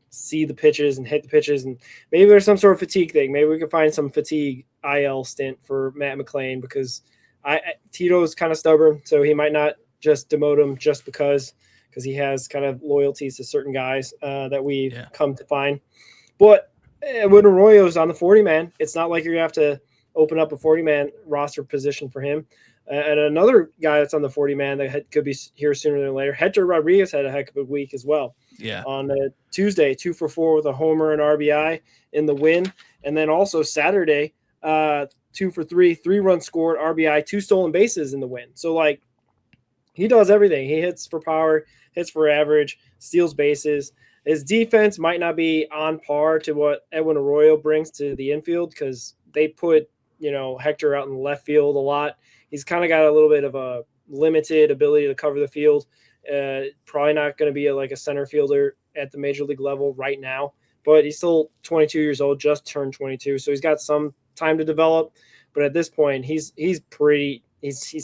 see the pitches and hit the pitches. And maybe there's some sort of fatigue thing. Maybe we can find some fatigue IL stint for Matt McClain, because Tito's kind of stubborn, so he might not just demote him just because he has kind of loyalties to certain guys that we've come to find. But when Arroyo's on the 40-man, it's not like you're going to have to open up a 40-man roster position for him. And another guy that's on the 40 man that could be here sooner than later, Hector Rodriguez had a heck of a week as well. Yeah. On Tuesday, 2 for 4 with a homer and RBI in the win. And then also Saturday, 2 for 3, 3 runs scored, RBI, 2 stolen bases in the win. So, like, he does everything. He hits for power, hits for average, steals bases. His defense might not be on par to what Edwin Arroyo brings to the infield because they put, Hector out in the left field a lot. He's kind of got a little bit of a limited ability to cover the field. Probably not going to be like a center fielder at the major league level right now, but he's still 22 years old, just turned 22. So he's got some time to develop, but at this point he's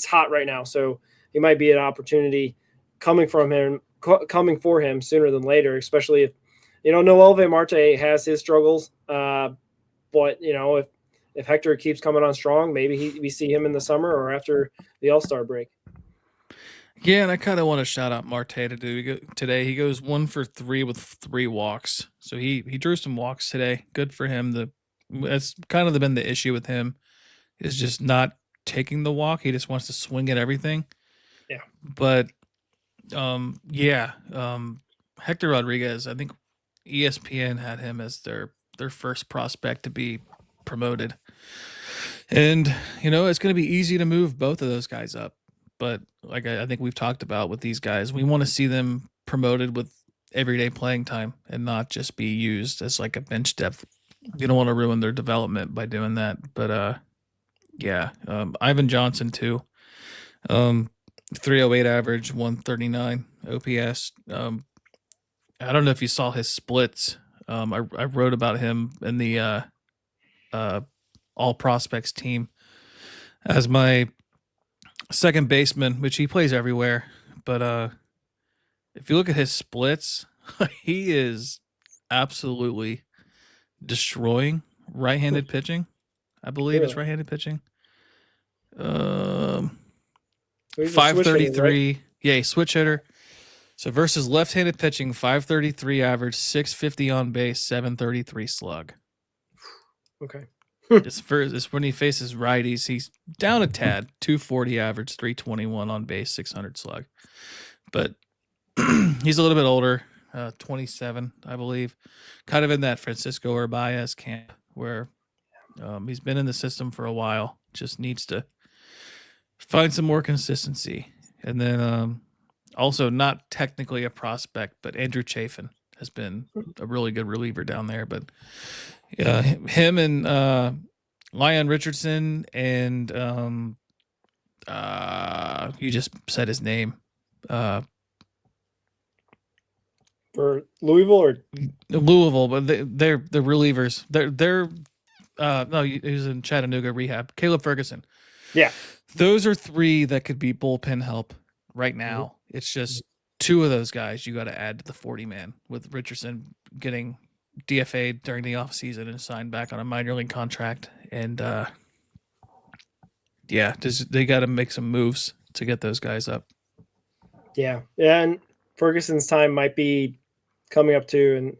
hot right now. So he might be an opportunity coming for him sooner than later, especially if, Noelvi Marte has his struggles. But if Hector keeps coming on strong, maybe we see him in the summer or after the All-Star break. Yeah, and I kind of want to shout out Marte today. He goes 1 for 3 with 3 walks. So he drew some walks today. Good for him. That's kind of been the issue with him, is just not taking the walk. He just wants to swing at everything. Yeah. But Hector Rodriguez, I think ESPN had him as their first prospect to be promoted. And, it's going to be easy to move both of those guys up. But like I think we've talked about with these guys, we want to see them promoted with everyday playing time and not just be used as like a bench depth. You don't want to ruin their development by doing that. But Ivan Johnson too. 308 average, 139 OPS. I don't know if you saw his splits. I wrote about him in the all prospects team as my second baseman, which he plays everywhere. But if you look at his splits, he is absolutely destroying right-handed pitching. I believe it's right-handed pitching. 533. Right? Yeah, he's switch hitter. So versus left-handed pitching, 533 average, 650 on base, 733 slug. Okay. It's when he faces righties, he's down a tad, 240 average, 321 on base, 600 slug. But he's a little bit older, 27, I believe. Kind of in that Francisco Urbaez camp where he's been in the system for a while, just needs to find some more consistency. And then also not technically a prospect, but Andrew Chafin has been a really good reliever down there. But him and Lyon Richardson and you just said his name. For Louisville, but they're relievers. They're no, he was in Chattanooga rehab. Caleb Ferguson. Yeah. Those are 3 that could be bullpen help right now. Mm-hmm. It's just 2 of those guys you got to add to the 40-man, with Richardson getting DFA'd during the offseason and signed back on a minor league contract. And they got to make some moves to get those guys up. Yeah, and Ferguson's time might be coming up too, and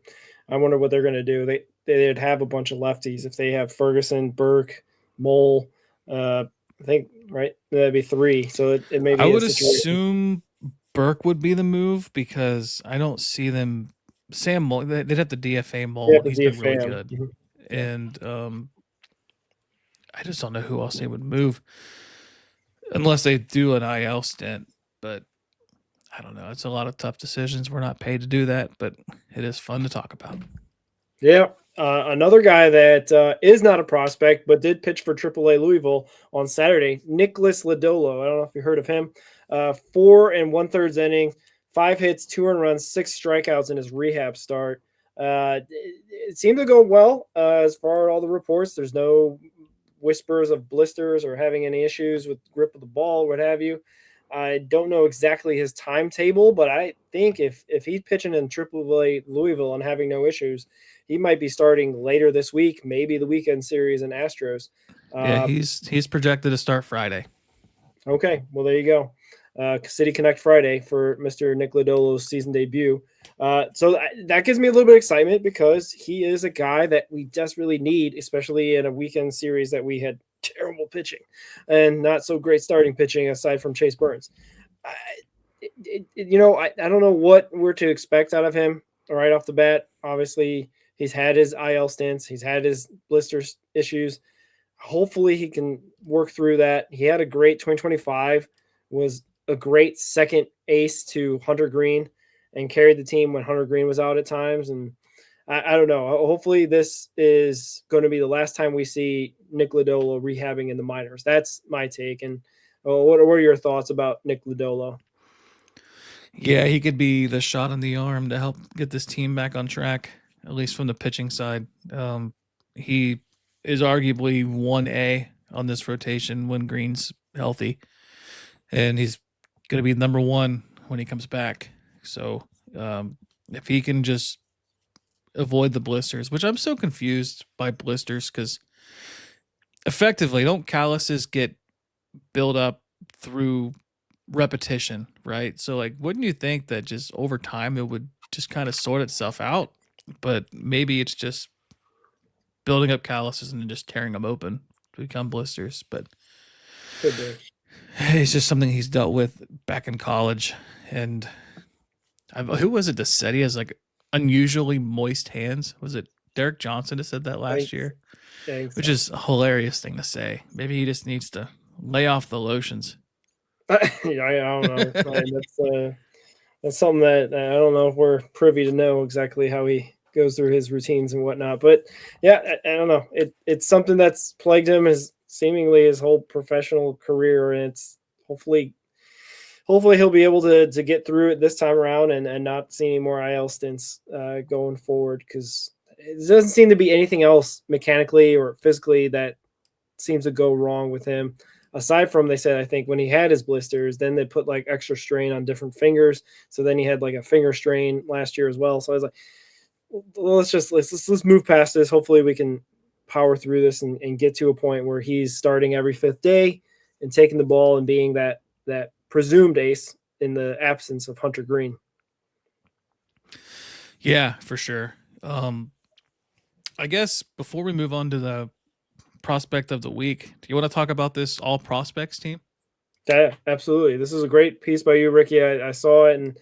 I wonder what they're going to do. They'd have a bunch of lefties if they have Ferguson, Burke, Mole. I think right that'd be 3. So it may be. I would assume Burke would be the move because I don't see them. Sam Mole, they'd have to DFA Mole. He's been really good, mm-hmm. And I just don't know who else they would move unless they do an IL stint. But I don't know. It's a lot of tough decisions. We're not paid to do that, but it is fun to talk about. Yeah. Another guy that is not a prospect, but did pitch for AAA Louisville on Saturday, Nicholas Lodolo. I don't know if you heard of him. 4 1/3 innings, 5 hits, 2 earned runs, 6 strikeouts in his rehab start. It seemed to go well as far as all the reports. There's no whispers of blisters or having any issues with grip of the ball, what have you. I don't know exactly his timetable, but I think if he's pitching in AAA Louisville and having no issues, he might be starting later this week, maybe the weekend series in Astros. Yeah, he's projected to start Friday. Okay, well, there you go. City Connect Friday for Mr. Nick Lodolo's season debut. So that gives me a little bit of excitement because he is a guy that we desperately need, especially in a weekend series that we had terrible pitching and not so great starting pitching aside from Chase Burns. I don't know what we're to expect out of him right off the bat. Obviously, he's had his IL stints. He's had his blisters issues. Hopefully, he can work through that. He had a great 2025, was a great second ace to Hunter Green and carried the team when Hunter Green was out at times. And I don't know. Hopefully, this is going to be the last time we see Nick Lodolo rehabbing in the minors. That's my take. And what are your thoughts about Nick Lodolo? Yeah, he could be the shot in the arm to help get this team back on track, at least from the pitching side. He is arguably 1A on this rotation when Green's healthy, and he's going to be number one when he comes back. So if he can just avoid the blisters, which I'm so confused by blisters because effectively, don't calluses get built up through repetition, right? So like, wouldn't you think that just over time it would just kind of sort itself out? But maybe it's just building up calluses and then just tearing them open to become blisters. But it's just something he's dealt with back in college. And who was it that said he has like unusually moist hands? Was it Derek Johnson that said that last year? Which is a hilarious thing to say. Maybe he just needs to lay off the lotions. I don't know. That's something that I don't know if we're privy to know exactly how he goes through his routines and whatnot. But yeah, I don't know. It's something that's plagued him seemingly his whole professional career, and it's hopefully he'll be able to get through it this time around and not see any more IL stints going forward, because it doesn't seem to be anything else mechanically or physically that seems to go wrong with him. Aside from, they said, I think when he had his blisters, then they put like extra strain on different fingers. So then he had like a finger strain last year as well. So I was like, well, let's move past this. Hopefully we can power through this and get to a point where he's starting every fifth day and taking the ball and being that presumed ace in the absence of Hunter Green. Yeah, for sure. I guess before we move on to the prospect of the week, do you want to talk about this all prospects team? Yeah, absolutely. This is a great piece by you, Ricky. I saw it, and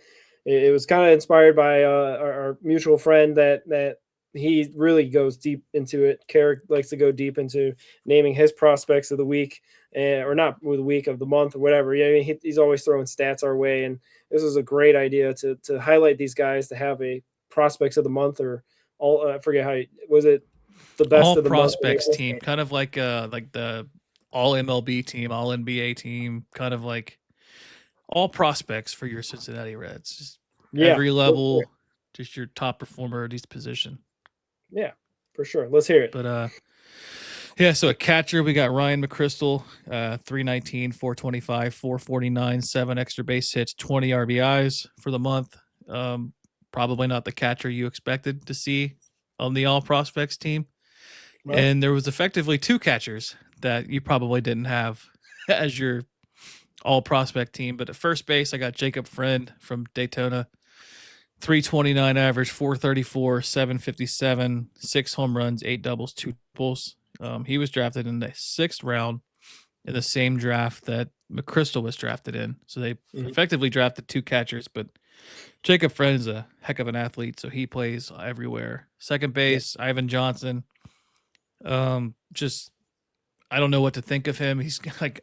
it was kind of inspired by our mutual friend that he really goes deep into it. Carrick likes to go deep into naming his prospects of the week, or not with the week, of the month or whatever. Yeah, I mean, he's always throwing stats our way, and this is a great idea to highlight these guys, to have a prospects of the month, or all. I forget how was it. The best all of the prospects team, kind of like the all MLB team, all NBA team, kind of like all prospects for your Cincinnati Reds. Just every level, just your top performer at each position. Yeah, for sure. Let's hear it. But yeah, so at catcher we got Ryan McChrystal, 319, 425, 449, 7 extra base hits, 20 RBIs for the month. Probably not the catcher you expected to see on the all prospects team. Well, and there was effectively 2 catchers that you probably didn't have as your all prospect team. But at first base, I got Jacob Friend from Daytona, 329 average, 434, 757, 6 home runs, 8 doubles, 2 triples. He was drafted in the 6th round in the same draft that McChrystal was drafted in. So they effectively drafted 2 catchers, but Jacob Friend is a heck of an athlete, so he plays everywhere. Second base, Ivan Johnson. Just I don't know what to think of him. He's like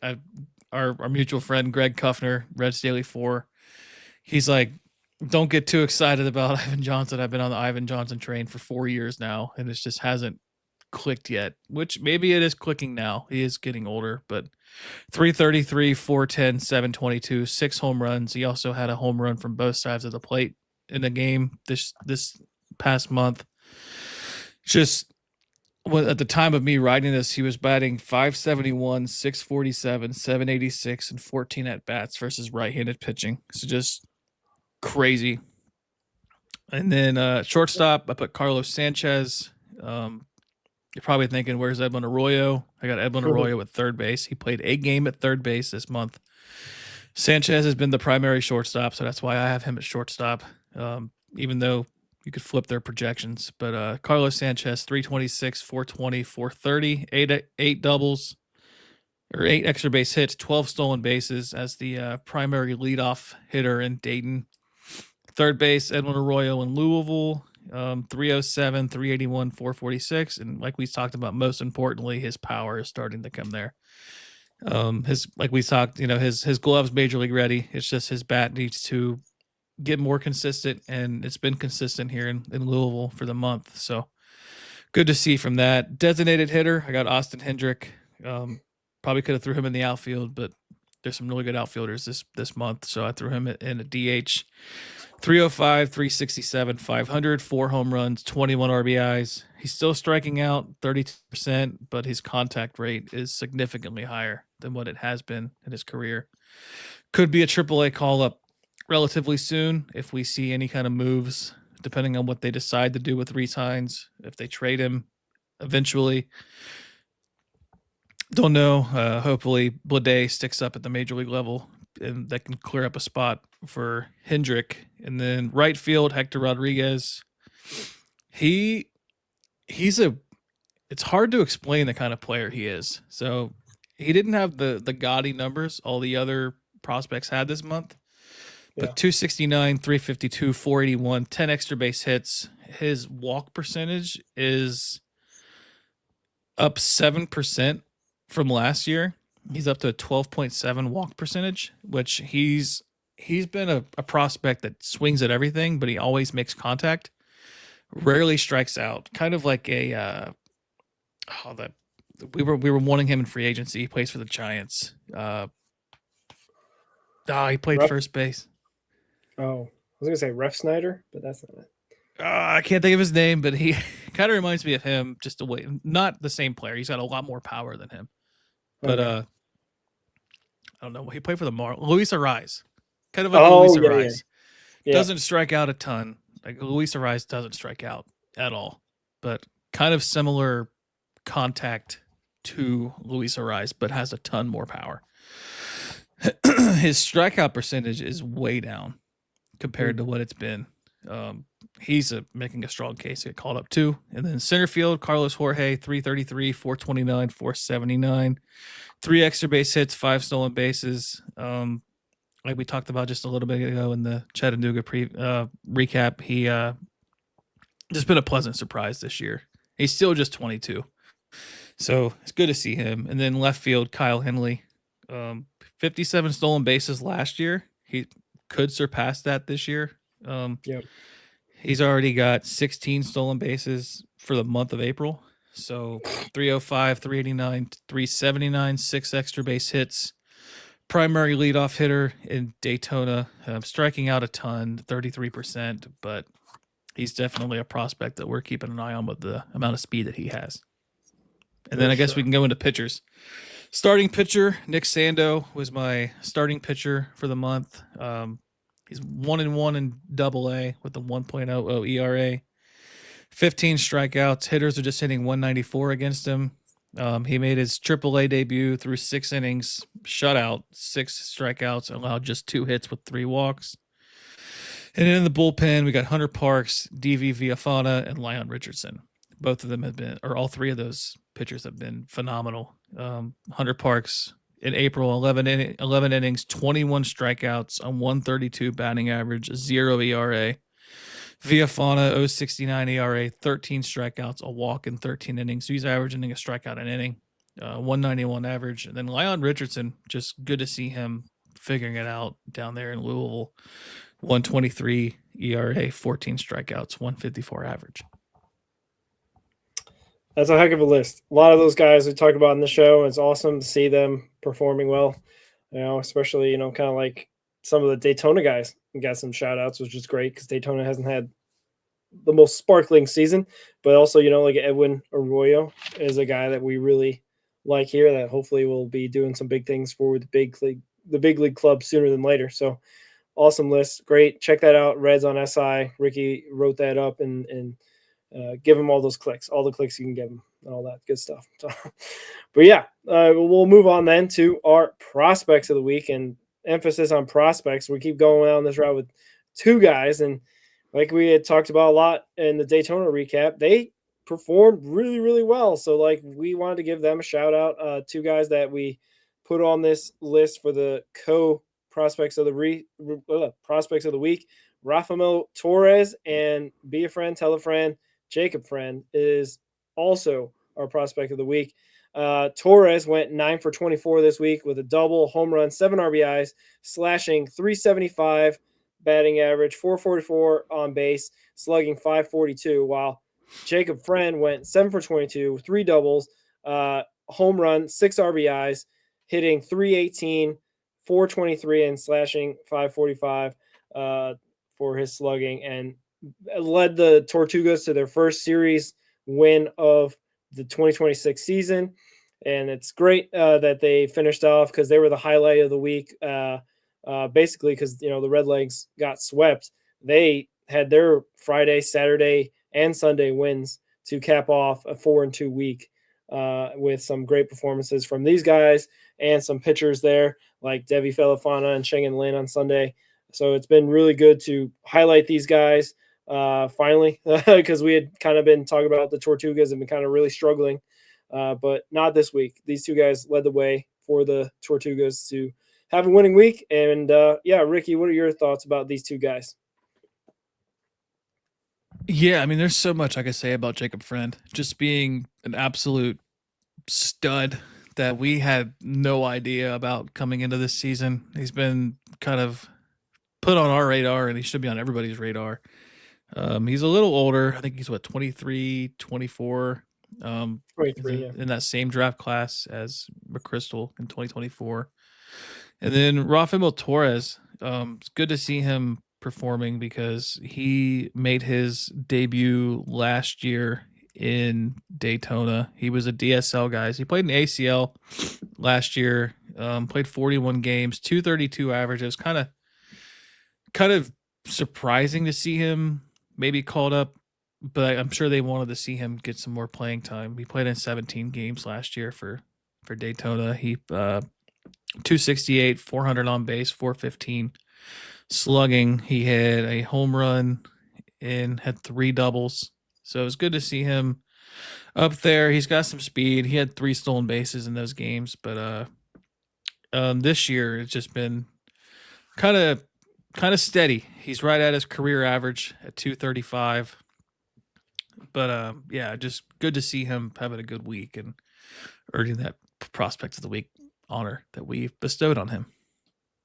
our mutual friend Greg Kuffner, Reds Daily 4. He's like, don't get too excited about Ivan Johnson. I've been on the Ivan Johnson train for 4 years now, and it just hasn't clicked yet, which maybe it is clicking now. He is getting older, but 333, 410, 722, 6 home runs. He also had a home run from both sides of the plate in the game this past month. Just at the time of me writing this, he was batting .571, 647, 786, and 14 at bats versus right-handed pitching. So just crazy. And then shortstop, I put Carlos Sanchez. You're probably thinking, where's Edwin Arroyo? I got Edwin Arroyo at third base. He played a game at third base this month. Sanchez has been the primary shortstop, so that's why I have him at shortstop, even though you could flip their projections. But Carlos Sanchez, 326, 420, 430, 8 doubles, or 8 extra base hits, 12 stolen bases as the primary leadoff hitter in Dayton. Third base, Edwin Arroyo in Louisville, 307, 381, 446. And like we talked about, most importantly, his power is starting to come there. Like we talked, his glove's major league ready. It's just his bat needs to get more consistent, and it's been consistent here in Louisville for the month. So good to see from that. Designated hitter, I got Austin Hendrick. Probably could have threw him in the outfield, but there's some really good outfielders this month, so I threw him in a DH. 305, 367, 500, 4 home runs, 21 RBIs. He's still striking out 32%, but his contact rate is significantly higher than what it has been in his career. Could be a AAA call-up relatively soon if we see any kind of moves, depending on what they decide to do with re-signs, if they trade him eventually. Don't know. Hopefully Blade sticks up at the major league level, and that can clear up a spot for Hendrick. And then right field, Hector Rodriguez. It's hard to explain the kind of player he is. So he didn't have the gaudy numbers all the other prospects had this month, but 269, 352, 481, 10 extra base hits. His walk percentage is up 7% from last year. He's up to a 12.7 walk percentage, which he's been a prospect that swings at everything, but he always makes contact, rarely strikes out. Kind of like we were wanting him in free agency. He plays for the Giants. He played first base. Oh, I was gonna say Ref Snyder, but that's not it. I can't think of his name, but he kind of reminds me of him. Just a way, not the same player. He's got a lot more power than him. But I don't know. He played for the Luis Ariz. Kind of like Luis Ariz. Yeah. Doesn't strike out a ton. Like Luis Ariz doesn't strike out at all. But kind of similar contact to Luis Ariz, but has a ton more power. His strikeout percentage is way down compared to what it's been. He's making a strong case to get called up too. And then center field, Carlos Jorge, 333, 429, 479, 3 extra base hits, 5 stolen bases. Like we talked about just a little bit ago in the Chattanooga recap, he just been a pleasant surprise this year. He's still just 22. So it's good to see him. And then left field, Kyle Henley, 57 stolen bases last year. He could surpass that this year. He's already got 16 stolen bases for the month of April. So 305, 389, 379, 6 extra base hits. Primary leadoff hitter in Daytona, striking out a ton, 33%, but he's definitely a prospect that we're keeping an eye on with the amount of speed that he has. And then I guess we can go into pitchers. Starting pitcher, Nick Sando was my starting pitcher for the month. He's 1-1 in Double-A with a 1.00 ERA. 15 strikeouts. Hitters are just hitting 194 against him. He made his AAA debut through 6 innings, shutout, 6 strikeouts, allowed just 2 hits with 3 walks. And in the bullpen, we got Hunter Parks, DV Villafaña, and Leon Richardson. Both of them have been, or all 3 of those pitchers have been phenomenal. Hunter Parks in April, 11 innings, 21 strikeouts, a 132 batting average, 0 ERA. Villafaña, 0.69 ERA, 13 strikeouts, a walk in 13 innings. So he's averaging a strikeout an inning, 191 average. And then Leon Richardson, just good to see him figuring it out down there in Louisville. 123 ERA, 14 strikeouts, 154 average. That's a heck of a list. A lot of those guys we talked about in the show. It's awesome to see them performing well, especially, kind of like some of the Daytona guys got some shout outs, which is great because Daytona hasn't had the most sparkling season, but also, like Edwin Arroyo is a guy that we really like here that hopefully will be doing some big things for the big league club sooner than later. So awesome list. Great. Check that out. Reds on SI. Ricky wrote that up and give him all those clicks, all the clicks you can give him, and all that good stuff. So, but yeah, we'll move on then to our prospects of the week, and emphasis on prospects. We keep going down this route with 2 guys, and like we had talked about a lot in the Daytona recap, they performed really, really well. So we wanted to give them a shout out. 2 guys that we put on this list for the prospects of the week. Rafael Torres, and be a friend, tell a friend, Jacob Friend is also our prospect of the week. Torres went 9 for 24 this week with a double, home run, 7 RBIs, slashing .375 batting average, .444 on base, slugging .542, while Jacob Friend went 7 for 22, 3 doubles, home run, 6 RBIs, hitting .318, .423, and slashing .545 for his slugging, and led the Tortugas to their first series win of the 2026 season. And it's great that they finished off, because they were the highlight of the week, basically because the Redlegs got swept. They had their Friday, Saturday, and Sunday wins to cap off a 4-2 week with some great performances from these guys and some pitchers there like Devi Felifana and Shengen Lin on Sunday. So it's been really good to highlight these guys finally, because we had kind of been talking about the Tortugas and been kind of really struggling, but not this week. These two guys led the way for the Tortugas to have a winning week. And Ricky, what are your thoughts about these two guys? Yeah, I mean, there's so much I could say about Jacob Friend, just being an absolute stud that we had no idea about coming into this season. He's been kind of put on our radar, and he should be on everybody's radar. He's a little older. I think he's 23, 24. 23, in that same draft class as McChrystal in 2024. And then Rafael Torres, it's good to see him performing, because he made his debut last year in Daytona. He was a DSL, guys. He played an ACL last year, played 41 games, 232 average. It was kind of surprising to see him maybe called up, but I'm sure they wanted to see him get some more playing time. He played in 17 games last year for Daytona. He 268, 400 on base, 415 slugging. He had a home run and had 3 doubles. So it was good to see him up there. He's got some speed. He had 3 stolen bases in those games, but this year it's just been kind of steady. He's right at his career average at 235. But just good to see him having a good week and earning that prospect of the week honor that we bestowed on him.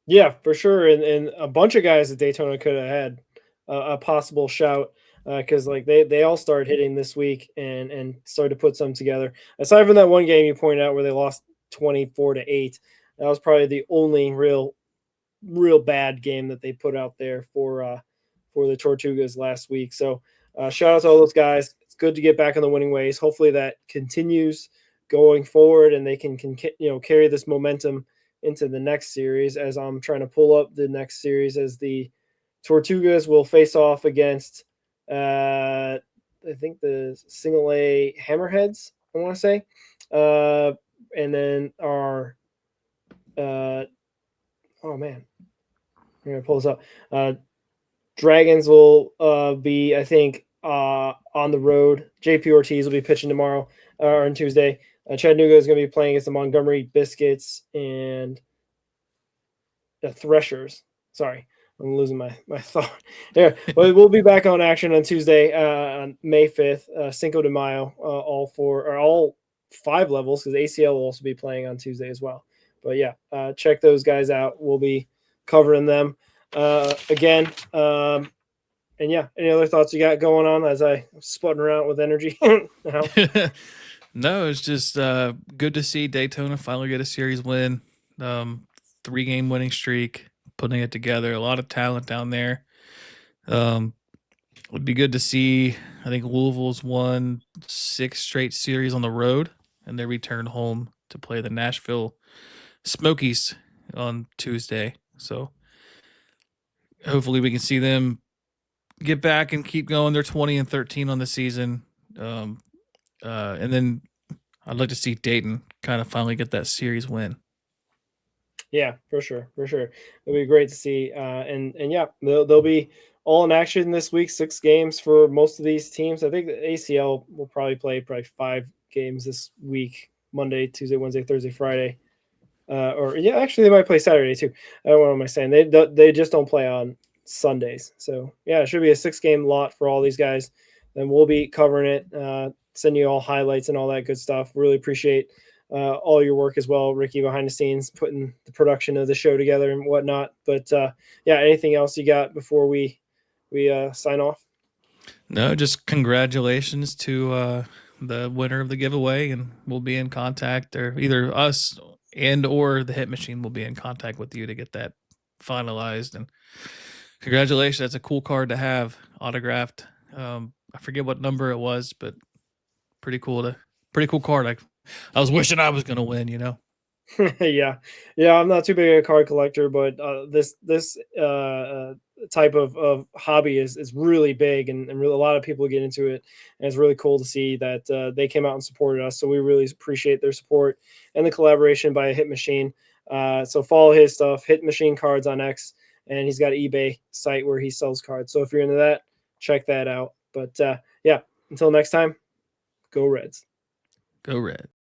Yeah, for sure. And a bunch of guys at Daytona could have had a possible shout, because they all started hitting this week and started to put some together. Aside from that one game you pointed out where they lost 24-8, that was probably the only real bad game that they put out there for the Tortugas last week. So shout out to all those guys. It's good to get back on the winning ways. Hopefully that continues going forward, and they can carry this momentum into the next series, as I'm trying to pull up the next series, as the Tortugas will face off against I think the single A Hammerheads, I want to say, and then our oh man, I'm gonna pull this up. Dragons will be, I think, on the road. JP Ortiz will be pitching tomorrow or on Tuesday. Chattanooga is going to be playing against the Montgomery Biscuits and the Threshers. Sorry, I'm losing my thought. Yeah, but we'll be back on action on Tuesday, on May 5th, Cinco de Mayo, all 5 levels, because ACL will also be playing on Tuesday as well. But yeah, check those guys out. We'll be covering them again. And yeah, any other thoughts you got going on as I sputtering around with energy now? No, it's just good to see Daytona finally get a series win. 3-game winning streak, putting it together. A lot of talent down there. Would be good to see. I think Louisville's won 6 straight series on the road, and they return home to play the Nashville Smokies on Tuesday. So hopefully we can see them get back and keep going. They're 20-13 on the season. And then I'd like to see Dayton kind of finally get that series win. Yeah, for sure. It'll be great to see. And yeah, they'll be all in action this week. 6 games for most of these teams. I think the ACL will probably play 5 games this week: Monday, Tuesday, Wednesday, Thursday, Friday. or yeah, actually they might play Saturday too. What am I saying? They just don't play on Sundays. So yeah, it should be a 6-game lot for all these guys. And we'll be covering it, send you all highlights and all that good stuff. Really appreciate all your work as well, Ricky, behind the scenes, putting the production of the show together and whatnot. But yeah, anything else you got before we sign off? No, just congratulations to the winner of the giveaway, and we'll be in contact, or either us and or the Hit Machine will be in contact with you to get that finalized. And congratulations, that's a cool card to have autographed. I forget what number it was, but pretty cool card. I was wishing I was gonna win, Yeah, I'm not too big a card collector, but this type of hobby is really big, and really a lot of people get into it, and it's really cool to see that they came out and supported us. So we really appreciate their support and the collaboration by Hit Machine. So follow his stuff, Hit Machine Cards on X, and he's got an eBay site where he sells cards. So if you're into that, check that out. But yeah, until next time, go Reds. Go Reds.